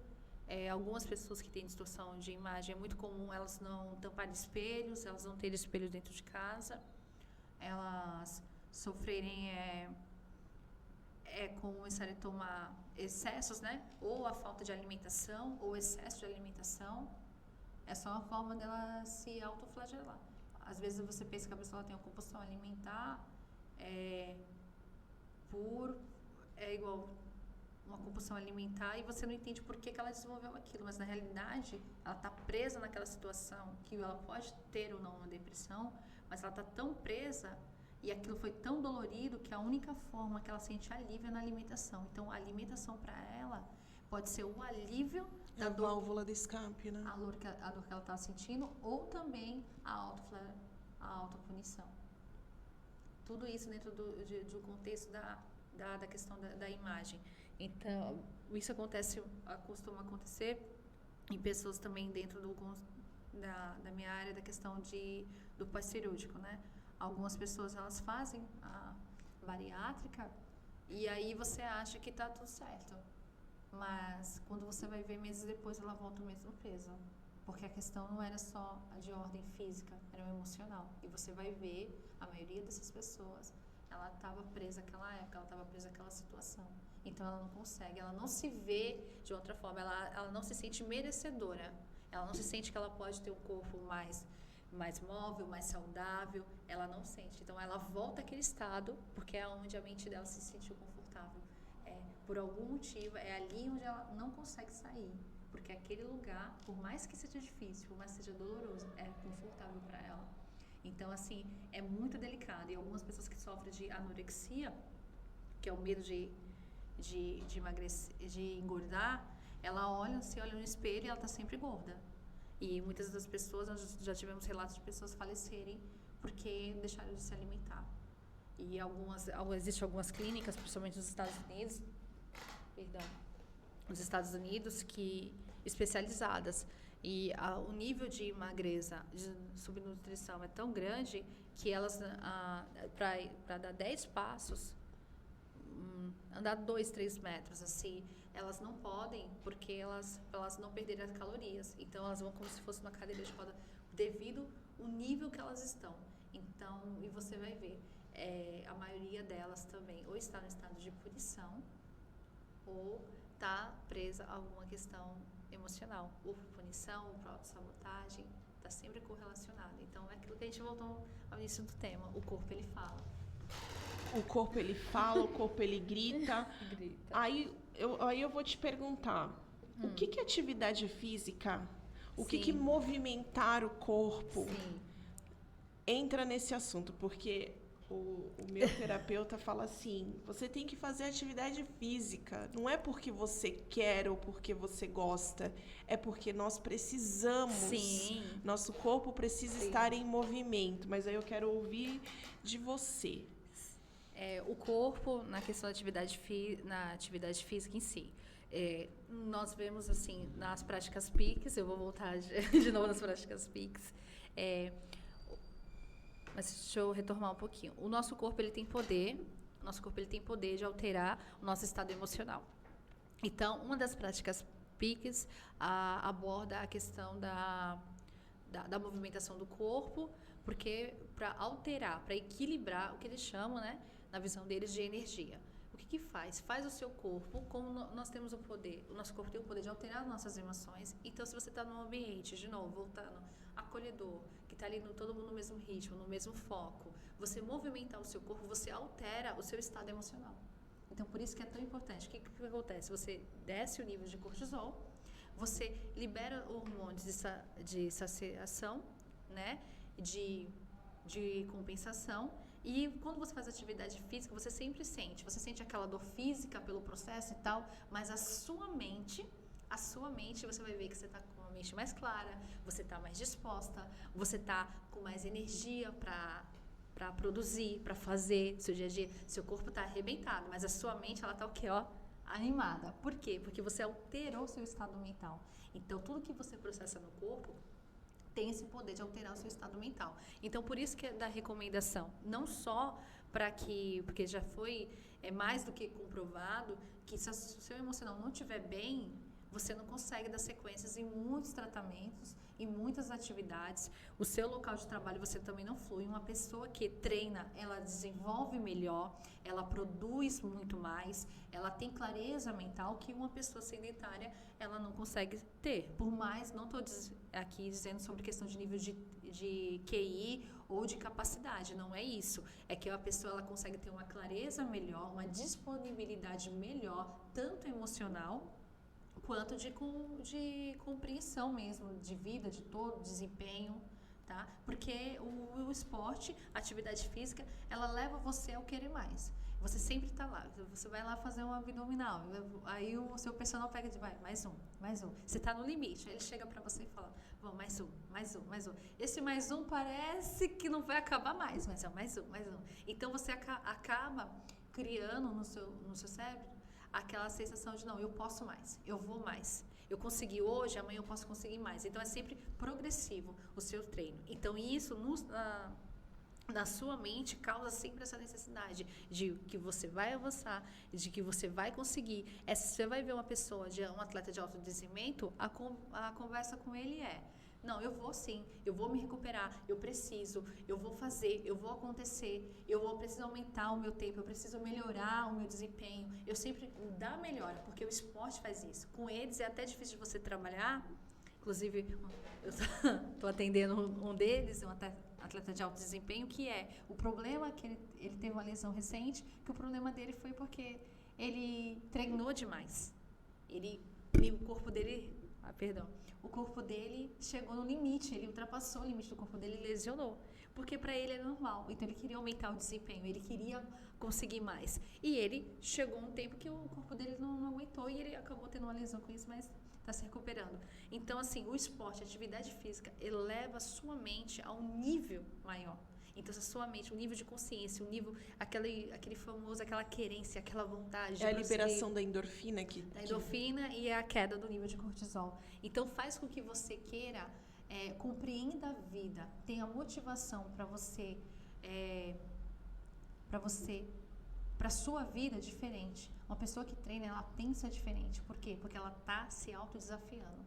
Algumas pessoas que têm distorção de imagem, é muito comum elas não tamparem espelhos, elas não terem espelhos dentro de casa, elas sofrerem começarem a tomar excessos, né? Ou a falta de alimentação, ou excesso de alimentação. É só uma forma dela se autoflagelar. Às vezes você pensa que a pessoa tem uma compulsão alimentar, é igual uma compulsão alimentar e você não entende por que ela desenvolveu aquilo, mas na realidade ela está presa naquela situação que ela pode ter ou não uma depressão, mas ela está tão presa e aquilo foi tão dolorido que a única forma que ela sente alívio é na alimentação. Então a alimentação para ela pode ser o alívio da dor, válvula de escape, né? a dor que ela está sentindo, ou também a autopunição. Tudo isso dentro do contexto da questão da imagem. Então, isso costuma acontecer em pessoas também dentro da minha área, da questão do pós-cirúrgico, né? Algumas pessoas, elas fazem a bariátrica e aí você acha que está tudo certo. Mas, quando você vai ver meses depois, ela volta ao mesmo peso. Porque a questão não era só a de ordem física, era o emocional. E você vai ver, a maioria dessas pessoas, ela estava presa àquela época, ela estava presa àquela situação. Então, ela não consegue, ela não se vê de outra forma, ela não se sente merecedora. Ela não se sente que ela pode ter um corpo mais mais móvel, mais saudável, ela não sente. Então, ela volta àquele estado, porque é onde a mente dela se sentiu confortável. Por algum motivo, é ali onde ela não consegue sair. Porque aquele lugar, por mais que seja difícil, por mais que seja doloroso, é confortável para ela. Então, assim, é muito delicado. E algumas pessoas que sofrem de anorexia, que é o medo de emagrecer, de engordar, ela se olha no espelho e ela está sempre gorda. E muitas das pessoas, nós já tivemos relatos de pessoas falecerem porque deixaram de se alimentar. E existem algumas clínicas, principalmente nos Estados Unidos, que especializadas. E o nível de magreza, de subnutrição é tão grande que elas, para dar 10 passos, andar 2, 3 metros, assim, elas não podem, porque elas não perderem as calorias. Então, elas vão como se fosse uma cadeira de roda, devido ao nível que elas estão. Então, e você vai ver, a maioria delas também ou está no estado de punição ou está presa a alguma questão emocional. Ou punição, ou autossabotagem, está sempre correlacionado. Então, é aquilo que a gente voltou ao início do tema. O corpo, ele fala. O corpo, ele fala, o corpo, ele grita. Aí eu vou te perguntar, o que é atividade física? O que movimentar o corpo entra nesse assunto? Porque o meu terapeuta fala assim, você tem que fazer atividade física. Não é porque você quer ou porque você gosta. É porque nós precisamos. Sim. Nosso corpo precisa estar em movimento. Mas aí eu quero ouvir de você. O corpo, na questão na atividade física em si. Nós vemos, assim, nas práticas PICs, eu vou voltar de novo nas práticas PICs, mas deixa eu retomar um pouquinho. O nosso corpo, ele tem poder de alterar o nosso estado emocional. Então, uma das práticas PICs aborda a questão da movimentação do corpo, porque para alterar, para equilibrar o que eles chamam, né, na visão deles, de energia. O que faz? Faz o seu corpo, como nós temos o poder, o nosso corpo tem o poder de alterar as nossas emoções. Então, se você está num ambiente, de novo, voltando, acolhedor, que está ali todo mundo no mesmo ritmo, no mesmo foco, você movimentar o seu corpo, você altera o seu estado emocional. Então, por isso que é tão importante. O que acontece? Você desce o nível de cortisol, você libera hormônios de saciação, né, de compensação. E quando você faz atividade física, você sente aquela dor física pelo processo e tal, mas a sua mente, você vai ver que você está com a mente mais clara, você está mais disposta, você está com mais energia para produzir, para fazer seu dia a dia. Seu corpo está arrebentado, mas a sua mente, ela está o quê? Animada. Por quê? Porque você alterou o seu estado mental. Então, tudo que você processa no corpo tem esse poder de alterar o seu estado mental. Então, por isso que é da recomendação, não só porque já foi mais do que comprovado, que se o seu emocional não estiver bem, você não consegue dar sequências em muitos tratamentos, em muitas atividades. O seu local de trabalho, você também não flui. Uma pessoa que treina, ela desenvolve melhor, ela produz muito mais, ela tem clareza mental que uma pessoa sedentária, ela não consegue ter. Por mais, não estou aqui dizendo sobre questão de nível de QI ou de capacidade, não é isso. É que a pessoa, ela consegue ter uma clareza melhor, uma disponibilidade melhor, tanto emocional, quanto de compreensão mesmo, de vida, de todo desempenho, tá? Porque o esporte, a atividade física, ela leva você ao querer mais. Você sempre está lá, você vai lá fazer um abdominal, aí o seu personal pega e diz, vai, mais um. Você está no limite, aí ele chega para você e fala, vamos, mais um. Esse mais um parece que não vai acabar mais, mas é mais um. Então você acaba criando no seu cérebro aquela sensação de, não, eu posso mais, eu vou mais. Eu consegui hoje, amanhã eu posso conseguir mais. Então, é sempre progressivo o seu treino. Então, isso na sua mente causa sempre essa necessidade de que você vai avançar, de que você vai conseguir. Você vai ver um atleta de alto desempenho, a conversa com ele não, eu vou sim, eu vou me recuperar, eu vou fazer, eu vou acontecer, eu preciso aumentar o meu tempo, eu preciso melhorar o meu desempenho, eu sempre dar melhora, porque o esporte faz isso. Com eles é até difícil de você trabalhar Inclusive, eu estou atendendo um deles, um atleta de alto desempenho, que o problema que ele teve uma lesão recente, que o problema dele foi porque ele treinou demais. O corpo dele, o corpo dele chegou no limite, ele ultrapassou o limite do corpo dele e lesionou. Porque para ele é normal, então ele queria aumentar o desempenho, ele queria conseguir mais. E ele chegou um tempo que o corpo dele não aguentou e ele acabou tendo uma lesão com isso, mas está se recuperando. Então, assim, o esporte, a atividade física, eleva a sua mente a um nível maior. Então, se a sua mente, um nível de consciência, um nível, aquele famoso, aquela querência, aquela vontade. É a liberação da endorfina que... Da endorfina e a queda do nível de cortisol. Então, faz com que você queira, compreenda a vida, tenha motivação para você, para a sua vida diferente. Uma pessoa que treina, ela pensa diferente. Por quê? Porque ela está se autodesafiando.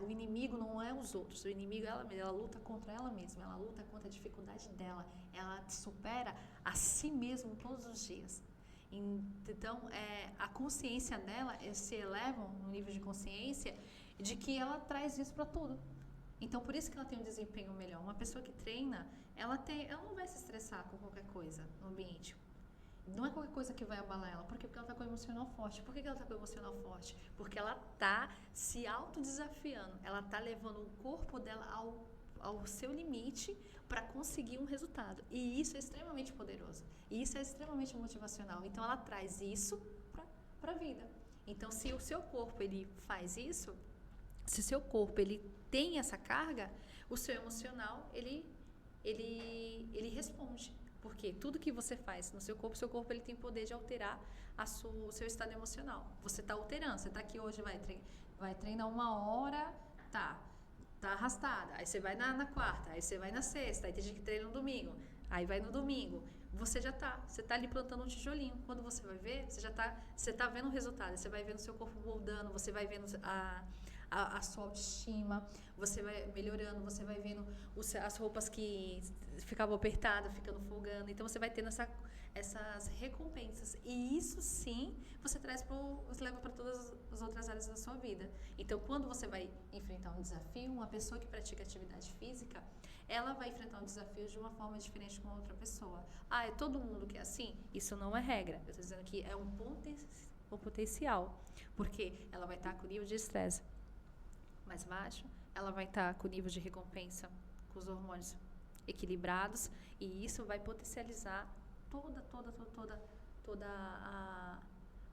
O inimigo não é os outros, o inimigo é ela mesma, ela luta contra ela mesma, ela luta contra a dificuldade dela, ela supera a si mesma todos os dias. Então, a consciência dela se eleva no nível de consciência de que ela traz isso para tudo. Então, por isso que ela tem um desempenho melhor. Uma pessoa que treina, ela não vai se estressar com qualquer coisa no ambiente. Não é qualquer coisa que vai abalar ela. Por quê? Porque ela está com o emocional forte. Por que ela está com o emocional forte? Porque ela está se autodesafiando. Ela está levando o corpo dela ao seu limite para conseguir um resultado. E isso é extremamente poderoso. E isso é extremamente motivacional. Então, ela traz isso para a vida. Então, se o seu corpo ele faz isso, se o seu corpo ele tem essa carga, o seu emocional ele responde. Porque tudo que você faz no seu corpo ele tem poder de alterar o seu estado emocional. Você está alterando, você está aqui hoje, vai treinar 1 hora, tá arrastada. Aí você vai na quarta, aí você vai na sexta, aí tem gente que treina no domingo, aí vai no domingo. Você está ali plantando um tijolinho. Quando você vai ver, você tá vendo o resultado, você vai vendo o seu corpo moldando, você vai vendo a sua autoestima, você vai melhorando, você vai vendo as roupas que ficavam apertadas, ficando folgando. Então, você vai tendo essas recompensas. E isso, sim, você leva para todas as outras áreas da sua vida. Então, quando você vai enfrentar um desafio, uma pessoa que pratica atividade física, ela vai enfrentar um desafio de uma forma diferente com a outra pessoa. É todo mundo que é assim? Isso não é regra. Eu estou dizendo que é um potencial. Porque ela vai estar com o nível de estresse mais baixo, ela vai estar com o nível de recompensa, com os hormônios equilibrados, e isso vai potencializar toda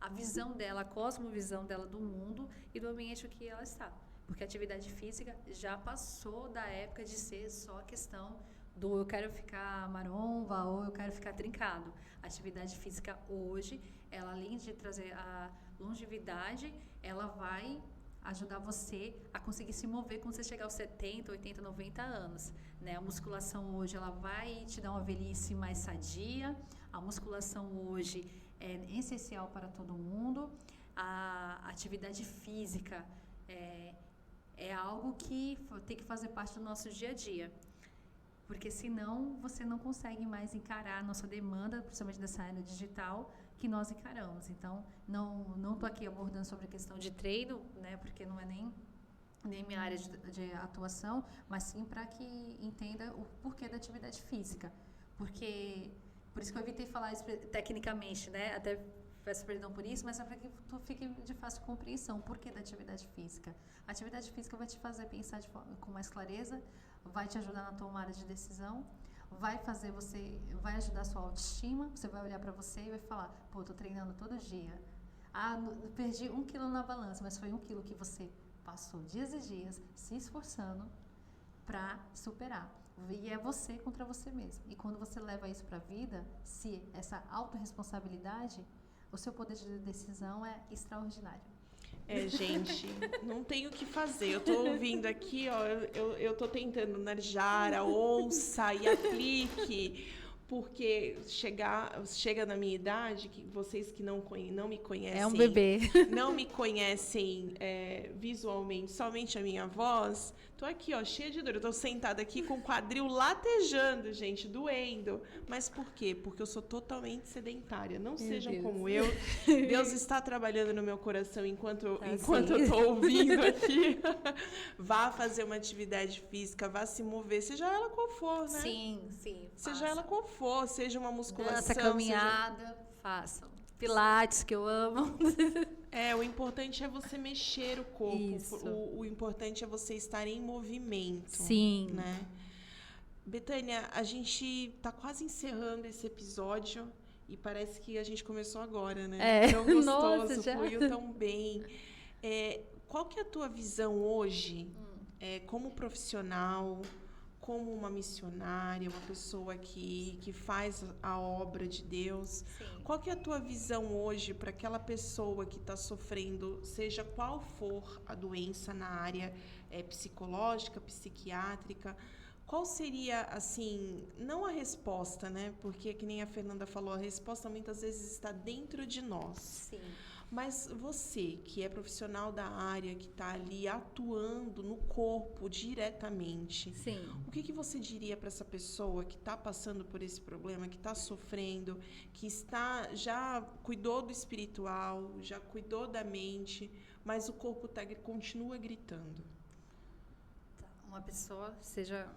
a visão dela, a cosmovisão dela do mundo e do ambiente que ela está. Porque a atividade física já passou da época de ser só a questão do eu quero ficar maromba ou eu quero ficar trincado. A atividade física hoje, ela além de trazer a longevidade, ela vai ajudar você a conseguir se mover quando você chegar aos 70, 80, 90 anos. Né? A musculação hoje ela vai te dar uma velhice mais sadia. A musculação hoje é essencial para todo mundo. A atividade física é algo que tem que fazer parte do nosso dia a dia. Porque senão você não consegue mais encarar a nossa demanda, principalmente dessa área digital, que nós encaramos. Então, não estou aqui abordando sobre a questão de treino, né, porque não é nem minha área de atuação, mas sim para que entenda o porquê da atividade física. Por isso que eu evitei falar isso tecnicamente, né? Até peço perdão por isso, mas é para que tu fique de fácil compreensão. Por que da atividade física? A atividade física vai te fazer pensar com mais clareza, vai te ajudar na tomada de decisão, vai ajudar a sua autoestima, você vai olhar para você e vai falar, pô, tô treinando todo dia. Perdi 1 quilo na balança, mas foi 1 quilo que você passou dias e dias se esforçando para superar. E é você contra você mesmo. E quando você leva isso para a vida, essa autorresponsabilidade, o seu poder de decisão é extraordinário. Gente, não tem o que fazer. Eu tô ouvindo aqui, ó, eu tô tentando, Narjara, ouça e aplique, porque chega na minha idade, que vocês que não me conhecem... É um bebê. Não me conhecem visualmente, somente a minha voz. Tô aqui, ó, cheia de dor. Eu tô sentada aqui com o quadril latejando, gente, doendo. Mas por quê? Porque eu sou totalmente sedentária. Não sejam como eu. Deus está trabalhando no meu coração enquanto eu tô ouvindo aqui. Vá fazer uma atividade física, vá se mover, seja ela qual for, né? Sim. Seja ela qual for, seja uma musculação... Dança, caminhada, façam. Pilates, que eu amo. O importante é você mexer o corpo. Isso. O importante é você estar em movimento. Sim. Né? Betânia, a gente tá quase encerrando esse episódio e parece que a gente começou agora, né? Tão gostoso, Nossa, já. fluiu tão bem. Qual que é a tua visão hoje, como profissional, como uma missionária, uma pessoa que faz a obra de Deus? Sim. Qual que é a tua visão hoje para aquela pessoa que está sofrendo, seja qual for a doença na área psicológica, psiquiátrica? Qual seria, assim, não a resposta, né? Porque, que nem a Fernanda falou, a resposta muitas vezes está dentro de nós. Sim. Mas você, que é profissional da área, que está ali atuando no corpo diretamente, Sim. o que você diria para essa pessoa que está passando por esse problema, que está sofrendo, que já cuidou do espiritual, já cuidou da mente, mas o corpo continua gritando? Uma pessoa, seja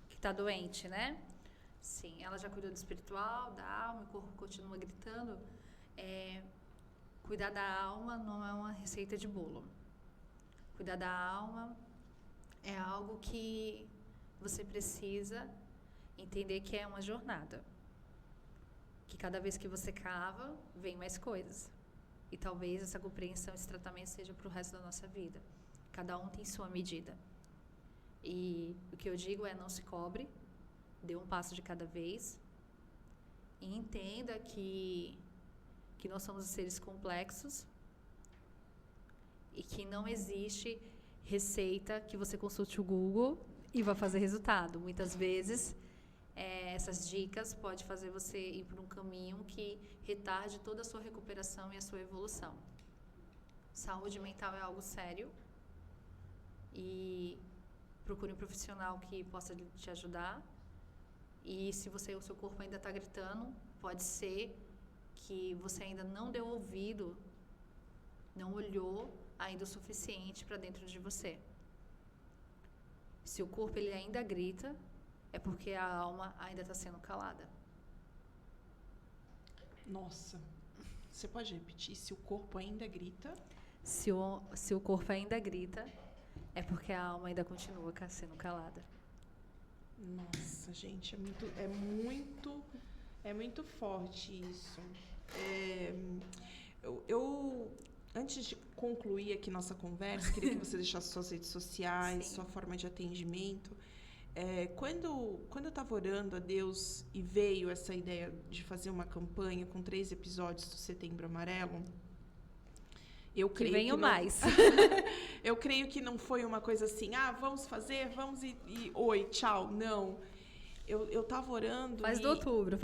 que está doente, né? Sim, ela já cuidou do espiritual, da alma, o corpo continua gritando. Cuidar da alma não é uma receita de bolo. Cuidar da alma é algo que você precisa entender que é uma jornada. Que cada vez que você cava, vem mais coisas. E talvez essa compreensão, esse tratamento seja para o resto da nossa vida. Cada um tem sua medida. E o que eu digo é: não se cobre, dê um passo de cada vez e entenda que nós somos seres complexos e que não existe receita que você consulte o Google e vá fazer resultado. Muitas vezes, essas dicas podem fazer você ir por um caminho que retarde toda a sua recuperação e a sua evolução. Saúde mental é algo sério e procure um profissional que possa te ajudar. E se o seu corpo ainda está gritando, pode ser que você ainda não deu ouvido, não olhou ainda o suficiente para dentro de você. Se o corpo ele ainda grita, é porque a alma ainda está sendo calada. Nossa, você pode repetir? Se o corpo ainda grita? Se o corpo ainda grita, é porque a alma ainda continua sendo calada. Nossa, gente, é muito forte isso. Eu antes de concluir aqui nossa conversa, queria que você deixasse suas redes sociais, Sim. sua forma de atendimento. Quando eu estava orando a Deus e veio essa ideia de fazer uma campanha com 3 episódios do Setembro Amarelo, eu creio que venham mais. Eu creio que não foi uma coisa assim, vamos fazer, vamos e oi, tchau. Não. Eu tava orando. Faz do outubro.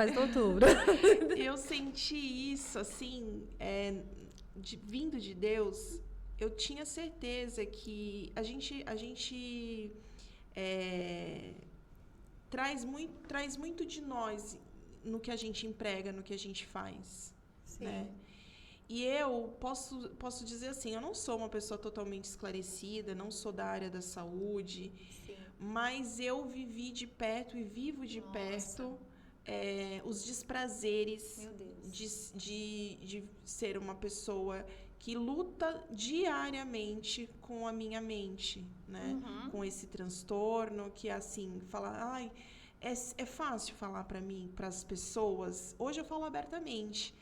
Eu senti isso, assim, vindo de Deus. Eu tinha certeza que a gente traz muito de nós no que a gente emprega, no que a gente faz. Sim. Né? E eu posso dizer assim, eu não sou uma pessoa totalmente esclarecida, não sou da área da saúde, Sim. mas eu vivi de perto e vivo de perto os desprazeres de ser uma pessoa que luta diariamente com a minha mente, né? Uhum. Com esse transtorno, que assim, falar, é fácil falar para mim, para as pessoas. Hoje eu falo abertamente.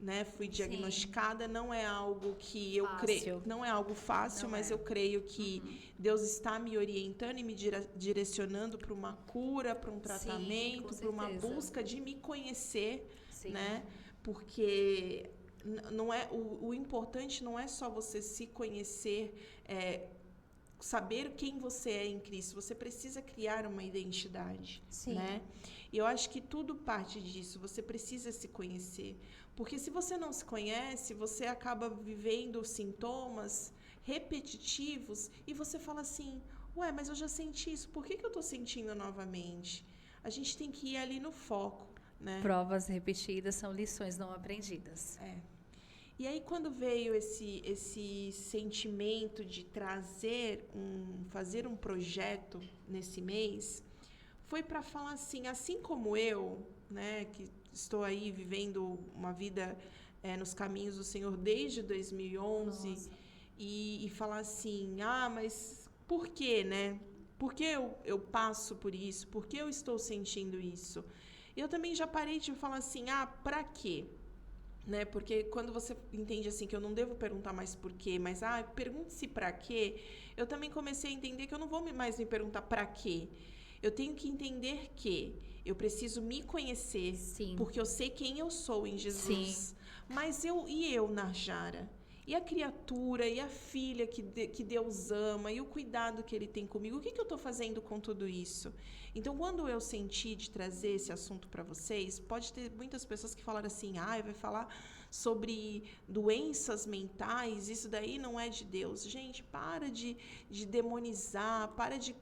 Né? Fui diagnosticada, não é algo que eu creio, não é algo fácil, mas eu creio que Deus está me orientando e me direcionando para uma cura, para um tratamento, para uma busca de me conhecer, né? Porque não é o importante não é só você se conhecer saber quem você é em Cristo, você precisa criar uma identidade, Sim. né? E eu acho que tudo parte disso, você precisa se conhecer. Porque se você não se conhece, você acaba vivendo sintomas repetitivos e você fala assim, ué, mas eu já senti isso, por que que eu tô sentindo novamente? A gente tem que ir ali no foco, né? Provas repetidas são lições não aprendidas. É. E aí, quando veio esse sentimento de fazer um projeto nesse mês, foi para falar assim como eu, né, que estou aí vivendo uma vida nos caminhos do Senhor desde 2011, Nossa. e falar assim, mas por quê, né? Por que eu passo por isso? Por que eu estou sentindo isso? Eu também já parei de falar assim, para quê? Né? Porque quando você entende assim que eu não devo perguntar mais por quê, mas pergunte-se para quê, eu também comecei a entender que eu não vou mais me perguntar para quê. Eu tenho que entender que eu preciso me conhecer, Sim. porque eu sei quem eu sou em Jesus. Sim. Mas eu, Narjara, e a criatura, e a filha que Deus ama, e o cuidado que Ele tem comigo, o que eu estou fazendo com tudo isso? Então, quando eu senti de trazer esse assunto para vocês, pode ter muitas pessoas que falaram assim, vai falar sobre doenças mentais, isso daí não é de Deus. Gente, para de demonizar, para de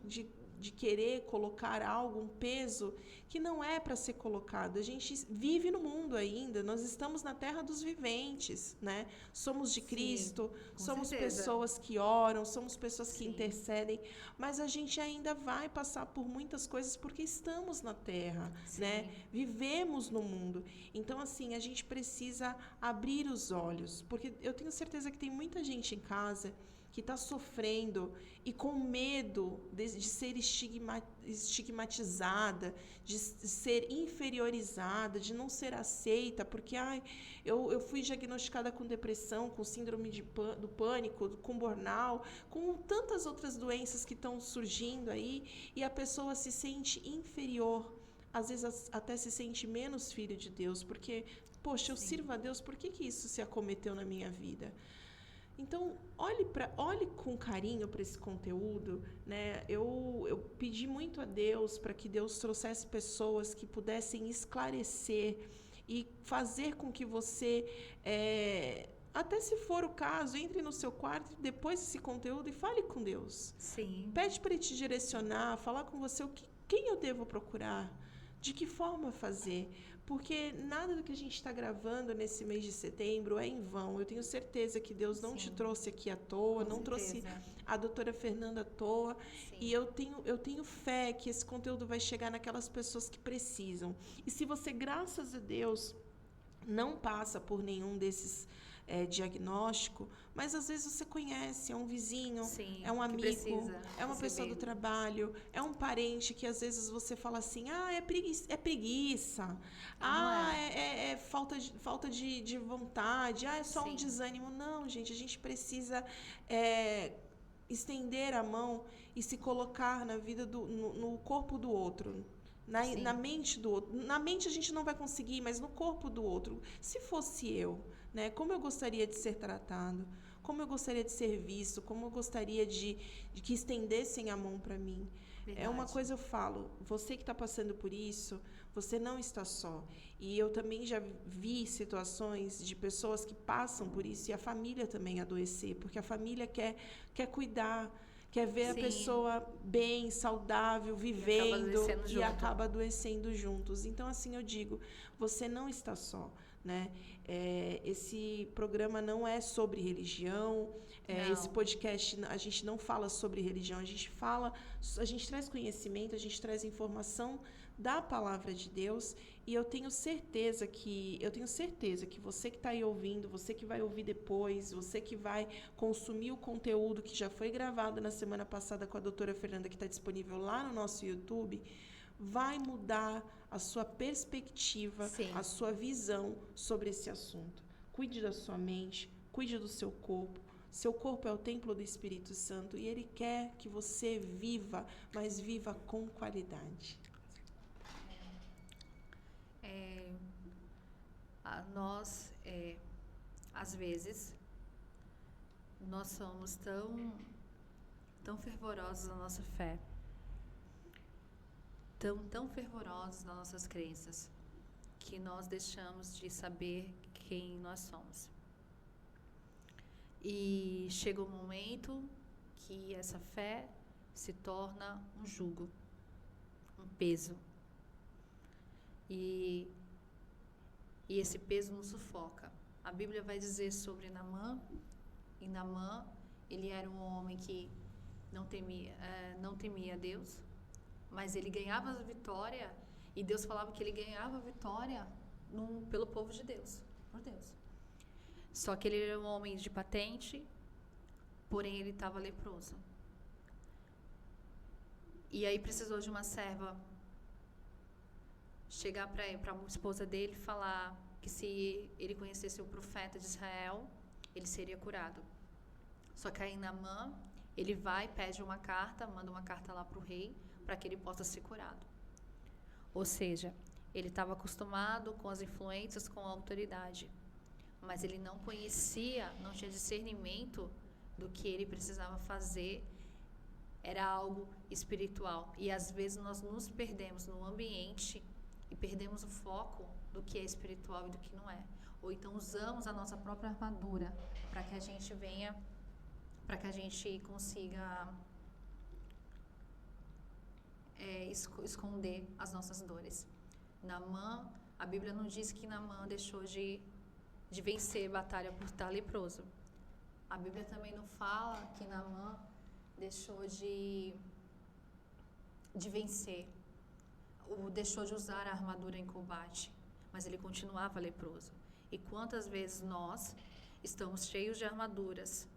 querer colocar algo, um peso que não é para ser colocado. A gente vive no mundo ainda, nós estamos na terra dos viventes, né? Somos de Cristo, somos certeza. pessoas que oram, somos pessoas que Sim. intercedem, mas a gente ainda vai passar por muitas coisas porque estamos na terra, Sim. né? Vivemos no mundo. Então, assim, a gente precisa abrir os olhos, porque eu tenho certeza que tem muita gente em casa que está sofrendo e com medo de ser estigmatizada, de ser inferiorizada, de não ser aceita, porque eu fui diagnosticada com depressão, com síndrome do pânico, com burnout, com tantas outras doenças que estão surgindo aí, e a pessoa se sente inferior, às vezes até se sente menos filho de Deus, porque, poxa, eu sirvo a Deus, por que isso se acometeu na minha vida? Então, olhe com carinho para esse conteúdo, né? Eu pedi muito a Deus para que Deus trouxesse pessoas que pudessem esclarecer e fazer com que você, até se for o caso, entre no seu quarto depois desse conteúdo e fale com Deus. Sim. Pede para Ele te direcionar, falar com você quem eu devo procurar, de que forma fazer. Porque nada do que a gente está gravando nesse mês de setembro é em vão. Eu tenho certeza que Deus não te trouxe aqui à toa, não trouxe a doutora Fernanda à toa. Sim. E eu tenho fé que esse conteúdo vai chegar naquelas pessoas que precisam. E se você, graças a Deus, não passa por nenhum desses diagnóstico, mas às vezes você conhece, é um vizinho, Sim, é um amigo, é uma receber. pessoa do trabalho, é um parente que às vezes você fala assim, é preguiça, é falta de vontade, é só um desânimo. Não, gente, a gente precisa estender a mão e se colocar na vida no corpo do outro. Na mente do outro. Na mente a gente não vai conseguir, mas no corpo do outro. Se fosse eu, né? Como eu gostaria de ser tratado, como eu gostaria de ser visto, como eu gostaria de que estendessem a mão para mim. Verdade. É uma coisa eu falo, você que está passando por isso, você não está só. E eu também já vi situações de pessoas que passam por isso e a família também adoecer, porque a família quer cuidar, quer ver a pessoa bem, saudável, vivendo e acaba adoecendo juntos. Então, assim, eu digo, você não está só, né? Esse programa não é sobre religião, esse podcast, a gente não fala sobre religião, a gente traz conhecimento, a gente traz informação da palavra de Deus, e eu tenho certeza que você que está aí ouvindo, você que vai ouvir depois, você que vai consumir o conteúdo que já foi gravado na semana passada com a doutora Fernanda, que está disponível lá no nosso YouTube, vai mudar a sua perspectiva, a sua visão sobre esse assunto. Cuide da sua mente, cuide do seu corpo. Seu corpo é o templo do Espírito Santo e Ele quer que você viva, mas viva com qualidade. Nós, às vezes, nós somos tão tão fervorosos na nossa fé, tão fervorosos nas nossas crenças, que nós deixamos de saber quem nós somos. E chega um momento que essa fé se torna um jugo, um peso. E esse peso nos sufoca. A Bíblia vai dizer sobre Naamã, e Naamã, ele era um homem que não temia Deus, mas ele ganhava a vitória, e Deus falava que ele ganhava a vitória pelo povo de Deus, por Deus. Só que ele era um homem de patente, porém ele estava leproso. E aí precisou de uma serva chegar para a esposa dele e falar que se ele conhecesse o profeta de Israel, ele seria curado. Só que aí Naamã, ele vai, pede uma carta, manda uma carta lá para o rei, para que ele possa ser curado. Ou seja, ele estava acostumado com as influências, com a autoridade, mas ele não conhecia, não tinha discernimento do que ele precisava fazer. Era algo espiritual. E às vezes nós nos perdemos no ambiente e perdemos o foco do que é espiritual e do que não é. Ou então usamos a nossa própria armadura para que a gente venha, para que a gente consiga esconder as nossas dores. Naamã, a Bíblia não diz que Naamã deixou de vencer a batalha por estar leproso. A Bíblia também não fala que Naamã deixou de vencer, ou deixou de usar a armadura em combate, mas ele continuava leproso. E quantas vezes nós estamos cheios de armaduras,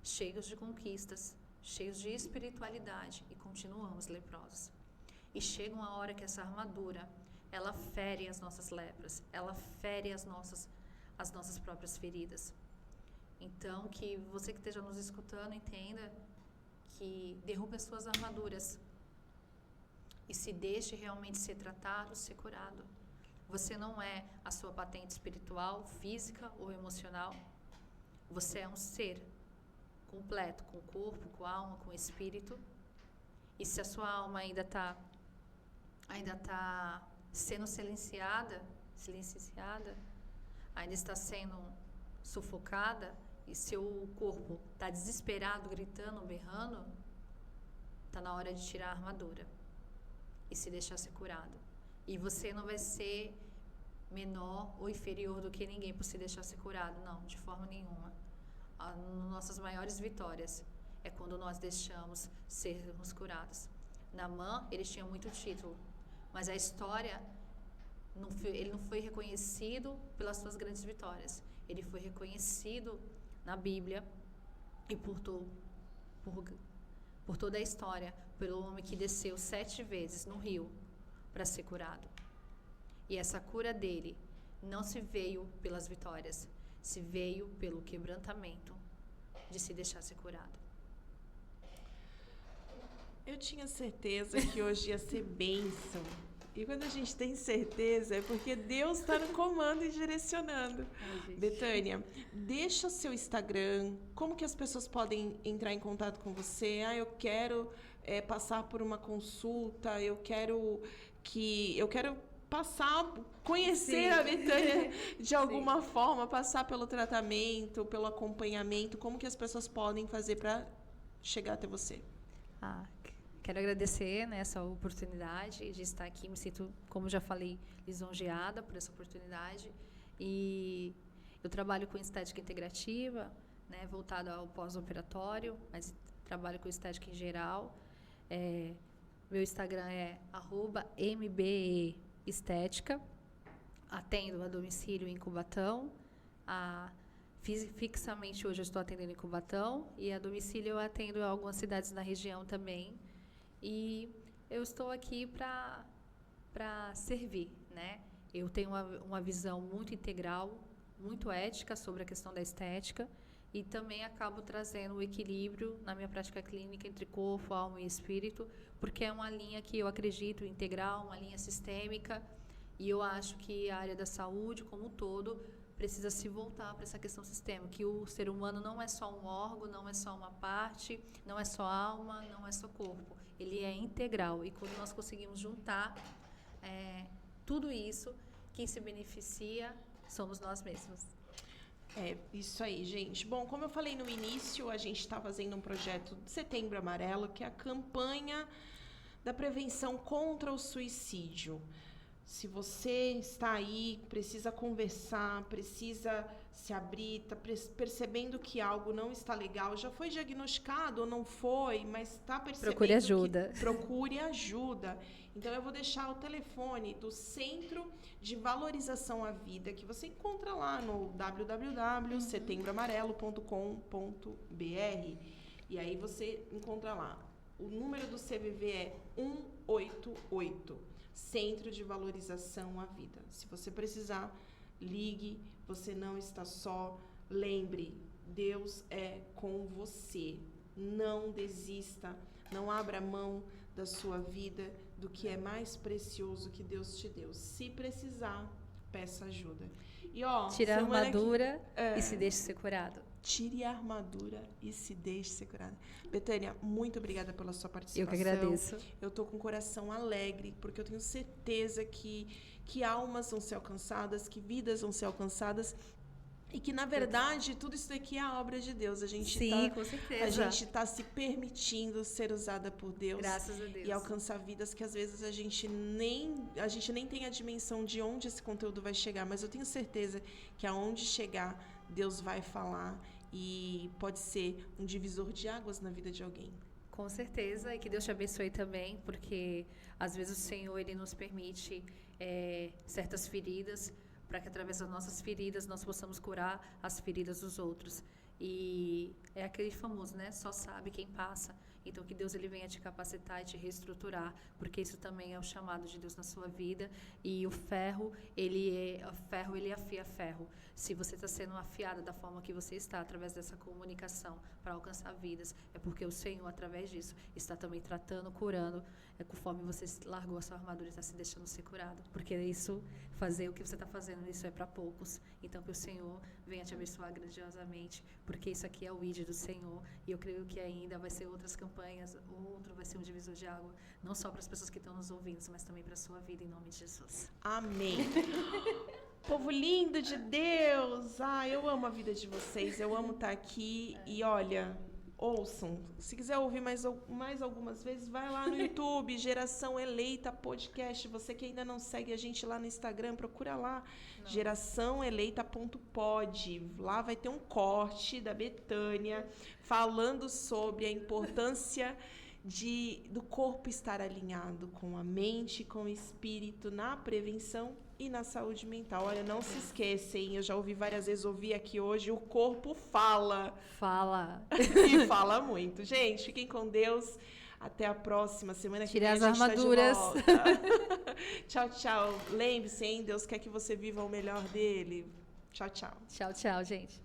cheios de conquistas, cheios de espiritualidade e continuamos leprosos. E chega uma hora que essa armadura, ela fere as nossas lepras, ela fere as nossas próprias feridas. Então, que você que esteja nos escutando entenda que derrube as suas armaduras e se deixe realmente ser tratado, ser curado. Você não é a sua patente espiritual, física ou emocional. Você é um ser completo, com corpo, com alma, com espírito. E se a sua alma ainda está sendo silenciada, ainda está sendo sufocada, e seu corpo está desesperado, gritando, berrando, está na hora de tirar a armadura e se deixar ser curado. E você não vai ser menor ou inferior do que ninguém por se deixar ser curado, não, de forma nenhuma. Nossas maiores vitórias é quando nós deixamos sermos curados. Naamã, ele tinha muito título, mas a história, ele não foi reconhecido pelas suas grandes vitórias. Ele foi reconhecido na Bíblia e por toda a história, pelo homem que desceu 7 vezes no rio para ser curado. E essa cura dele não se veio pelas vitórias, se veio pelo quebrantamento de se deixar ser curado. Eu tinha certeza que hoje ia ser bênção. E quando a gente tem certeza, é porque Deus está no comando e direcionando. Betânia, deixa o seu Instagram, como que as pessoas podem entrar em contato com você? Eu quero passar por uma consulta, eu quero conhecer a Betânia de alguma forma, passar pelo tratamento, pelo acompanhamento. Como que as pessoas podem fazer para chegar até você? Quero agradecer, né, essa oportunidade de estar aqui. Me sinto, como já falei, lisonjeada por essa oportunidade. E eu trabalho com estética integrativa, né, voltado ao pós-operatório, mas trabalho com estética em geral. Meu Instagram é @mbeestética. Atendo a domicílio em Cubatão. Fixamente hoje eu estou atendendo em Cubatão e a domicílio eu atendo em algumas cidades na região também. E eu estou aqui para servir, né? Eu tenho uma visão muito integral, muito ética sobre a questão da estética e também acabo trazendo o equilíbrio na minha prática clínica entre corpo, alma e espírito, porque é uma linha que eu acredito integral, uma linha sistêmica, e eu acho que a área da saúde como um todo precisa se voltar para essa questão sistêmica, que o ser humano não é só um órgão, não é só uma parte, não é só alma, não é só corpo. Ele é integral. E quando nós conseguimos juntar tudo isso, quem se beneficia somos nós mesmos. É, isso aí, gente. Bom, como eu falei no início, a gente está fazendo um projeto de Setembro Amarelo, que é a campanha da prevenção contra o suicídio. Se você está aí, precisa conversar, precisa se abrir, está percebendo que algo não está legal, já foi diagnosticado ou não foi, mas está percebendo Procure ajuda. Procure ajuda. Então, eu vou deixar o telefone do Centro de Valorização à Vida, que você encontra lá no www.setembroamarelo.com.br. E aí você encontra lá. O número do CVV é 188. Centro de Valorização à Vida. Se você precisar, ligue, você não está só. Lembre, Deus é com você. Não desista, não abra mão da sua vida, do que é mais precioso que Deus te deu. Se precisar, peça ajuda. E tire a armadura e se deixe ser curado. Tire a armadura e se deixe ser curada. Betânia, muito obrigada pela sua participação. Eu que agradeço. Eu tô com o coração alegre, porque eu tenho certeza que almas vão ser alcançadas, que vidas vão ser alcançadas. E que, na verdade, tudo isso daqui é a obra de Deus. A gente com certeza. A gente está se permitindo ser usada por Deus. Graças a Deus. E alcançar vidas que, às vezes, a gente nem tem a dimensão de onde esse conteúdo vai chegar. Mas eu tenho certeza que aonde chegar, Deus vai falar. E pode ser um divisor de águas na vida de alguém. Com certeza. E que Deus te abençoe também. Porque, às vezes, o Senhor, Ele nos permite certas feridas, para que através das nossas feridas nós possamos curar as feridas dos outros. E é aquele famoso, né? Só sabe quem passa. Então, que Deus ele venha te capacitar e te reestruturar, porque isso também é o chamado de Deus na sua vida. E o ferro, ele afia ferro. Se você está sendo afiada da forma que você está, através dessa comunicação, para alcançar vidas, é porque o Senhor, através disso, está também tratando, curando, conforme você largou a sua armadura e está se deixando ser curado. Porque isso, fazer o que você está fazendo, isso é para poucos. Então, que o Senhor venha te abençoar grandiosamente, porque isso aqui é o ID do Senhor. E eu creio que ainda vai ser outras campanhas, outro vai ser um divisor de água, não só para as pessoas que estão nos ouvindo, mas também para a sua vida, em nome de Jesus. Amém. Povo lindo de Deus! Eu amo a vida de vocês, eu amo estar aqui. E olha, ouçam. Se quiser ouvir mais algumas vezes, vai lá no YouTube, Geração Eleita Podcast. Você que ainda não segue a gente lá no Instagram, procura lá, geraçãoeleita.pod. Lá vai ter um corte da Betânia falando sobre a importância do corpo estar alinhado com a mente, com o espírito, na prevenção e na saúde mental. Olha, não se esqueça, hein? Eu já ouvi várias vezes, ouvi aqui hoje, o corpo fala. Fala. E fala muito. Gente, fiquem com Deus. Até a próxima semana que vem a gente as armaduras. tá de volta. Tchau, tchau. Lembre-se, hein? Deus quer que você viva o melhor dele. Tchau, tchau. Tchau, tchau, gente.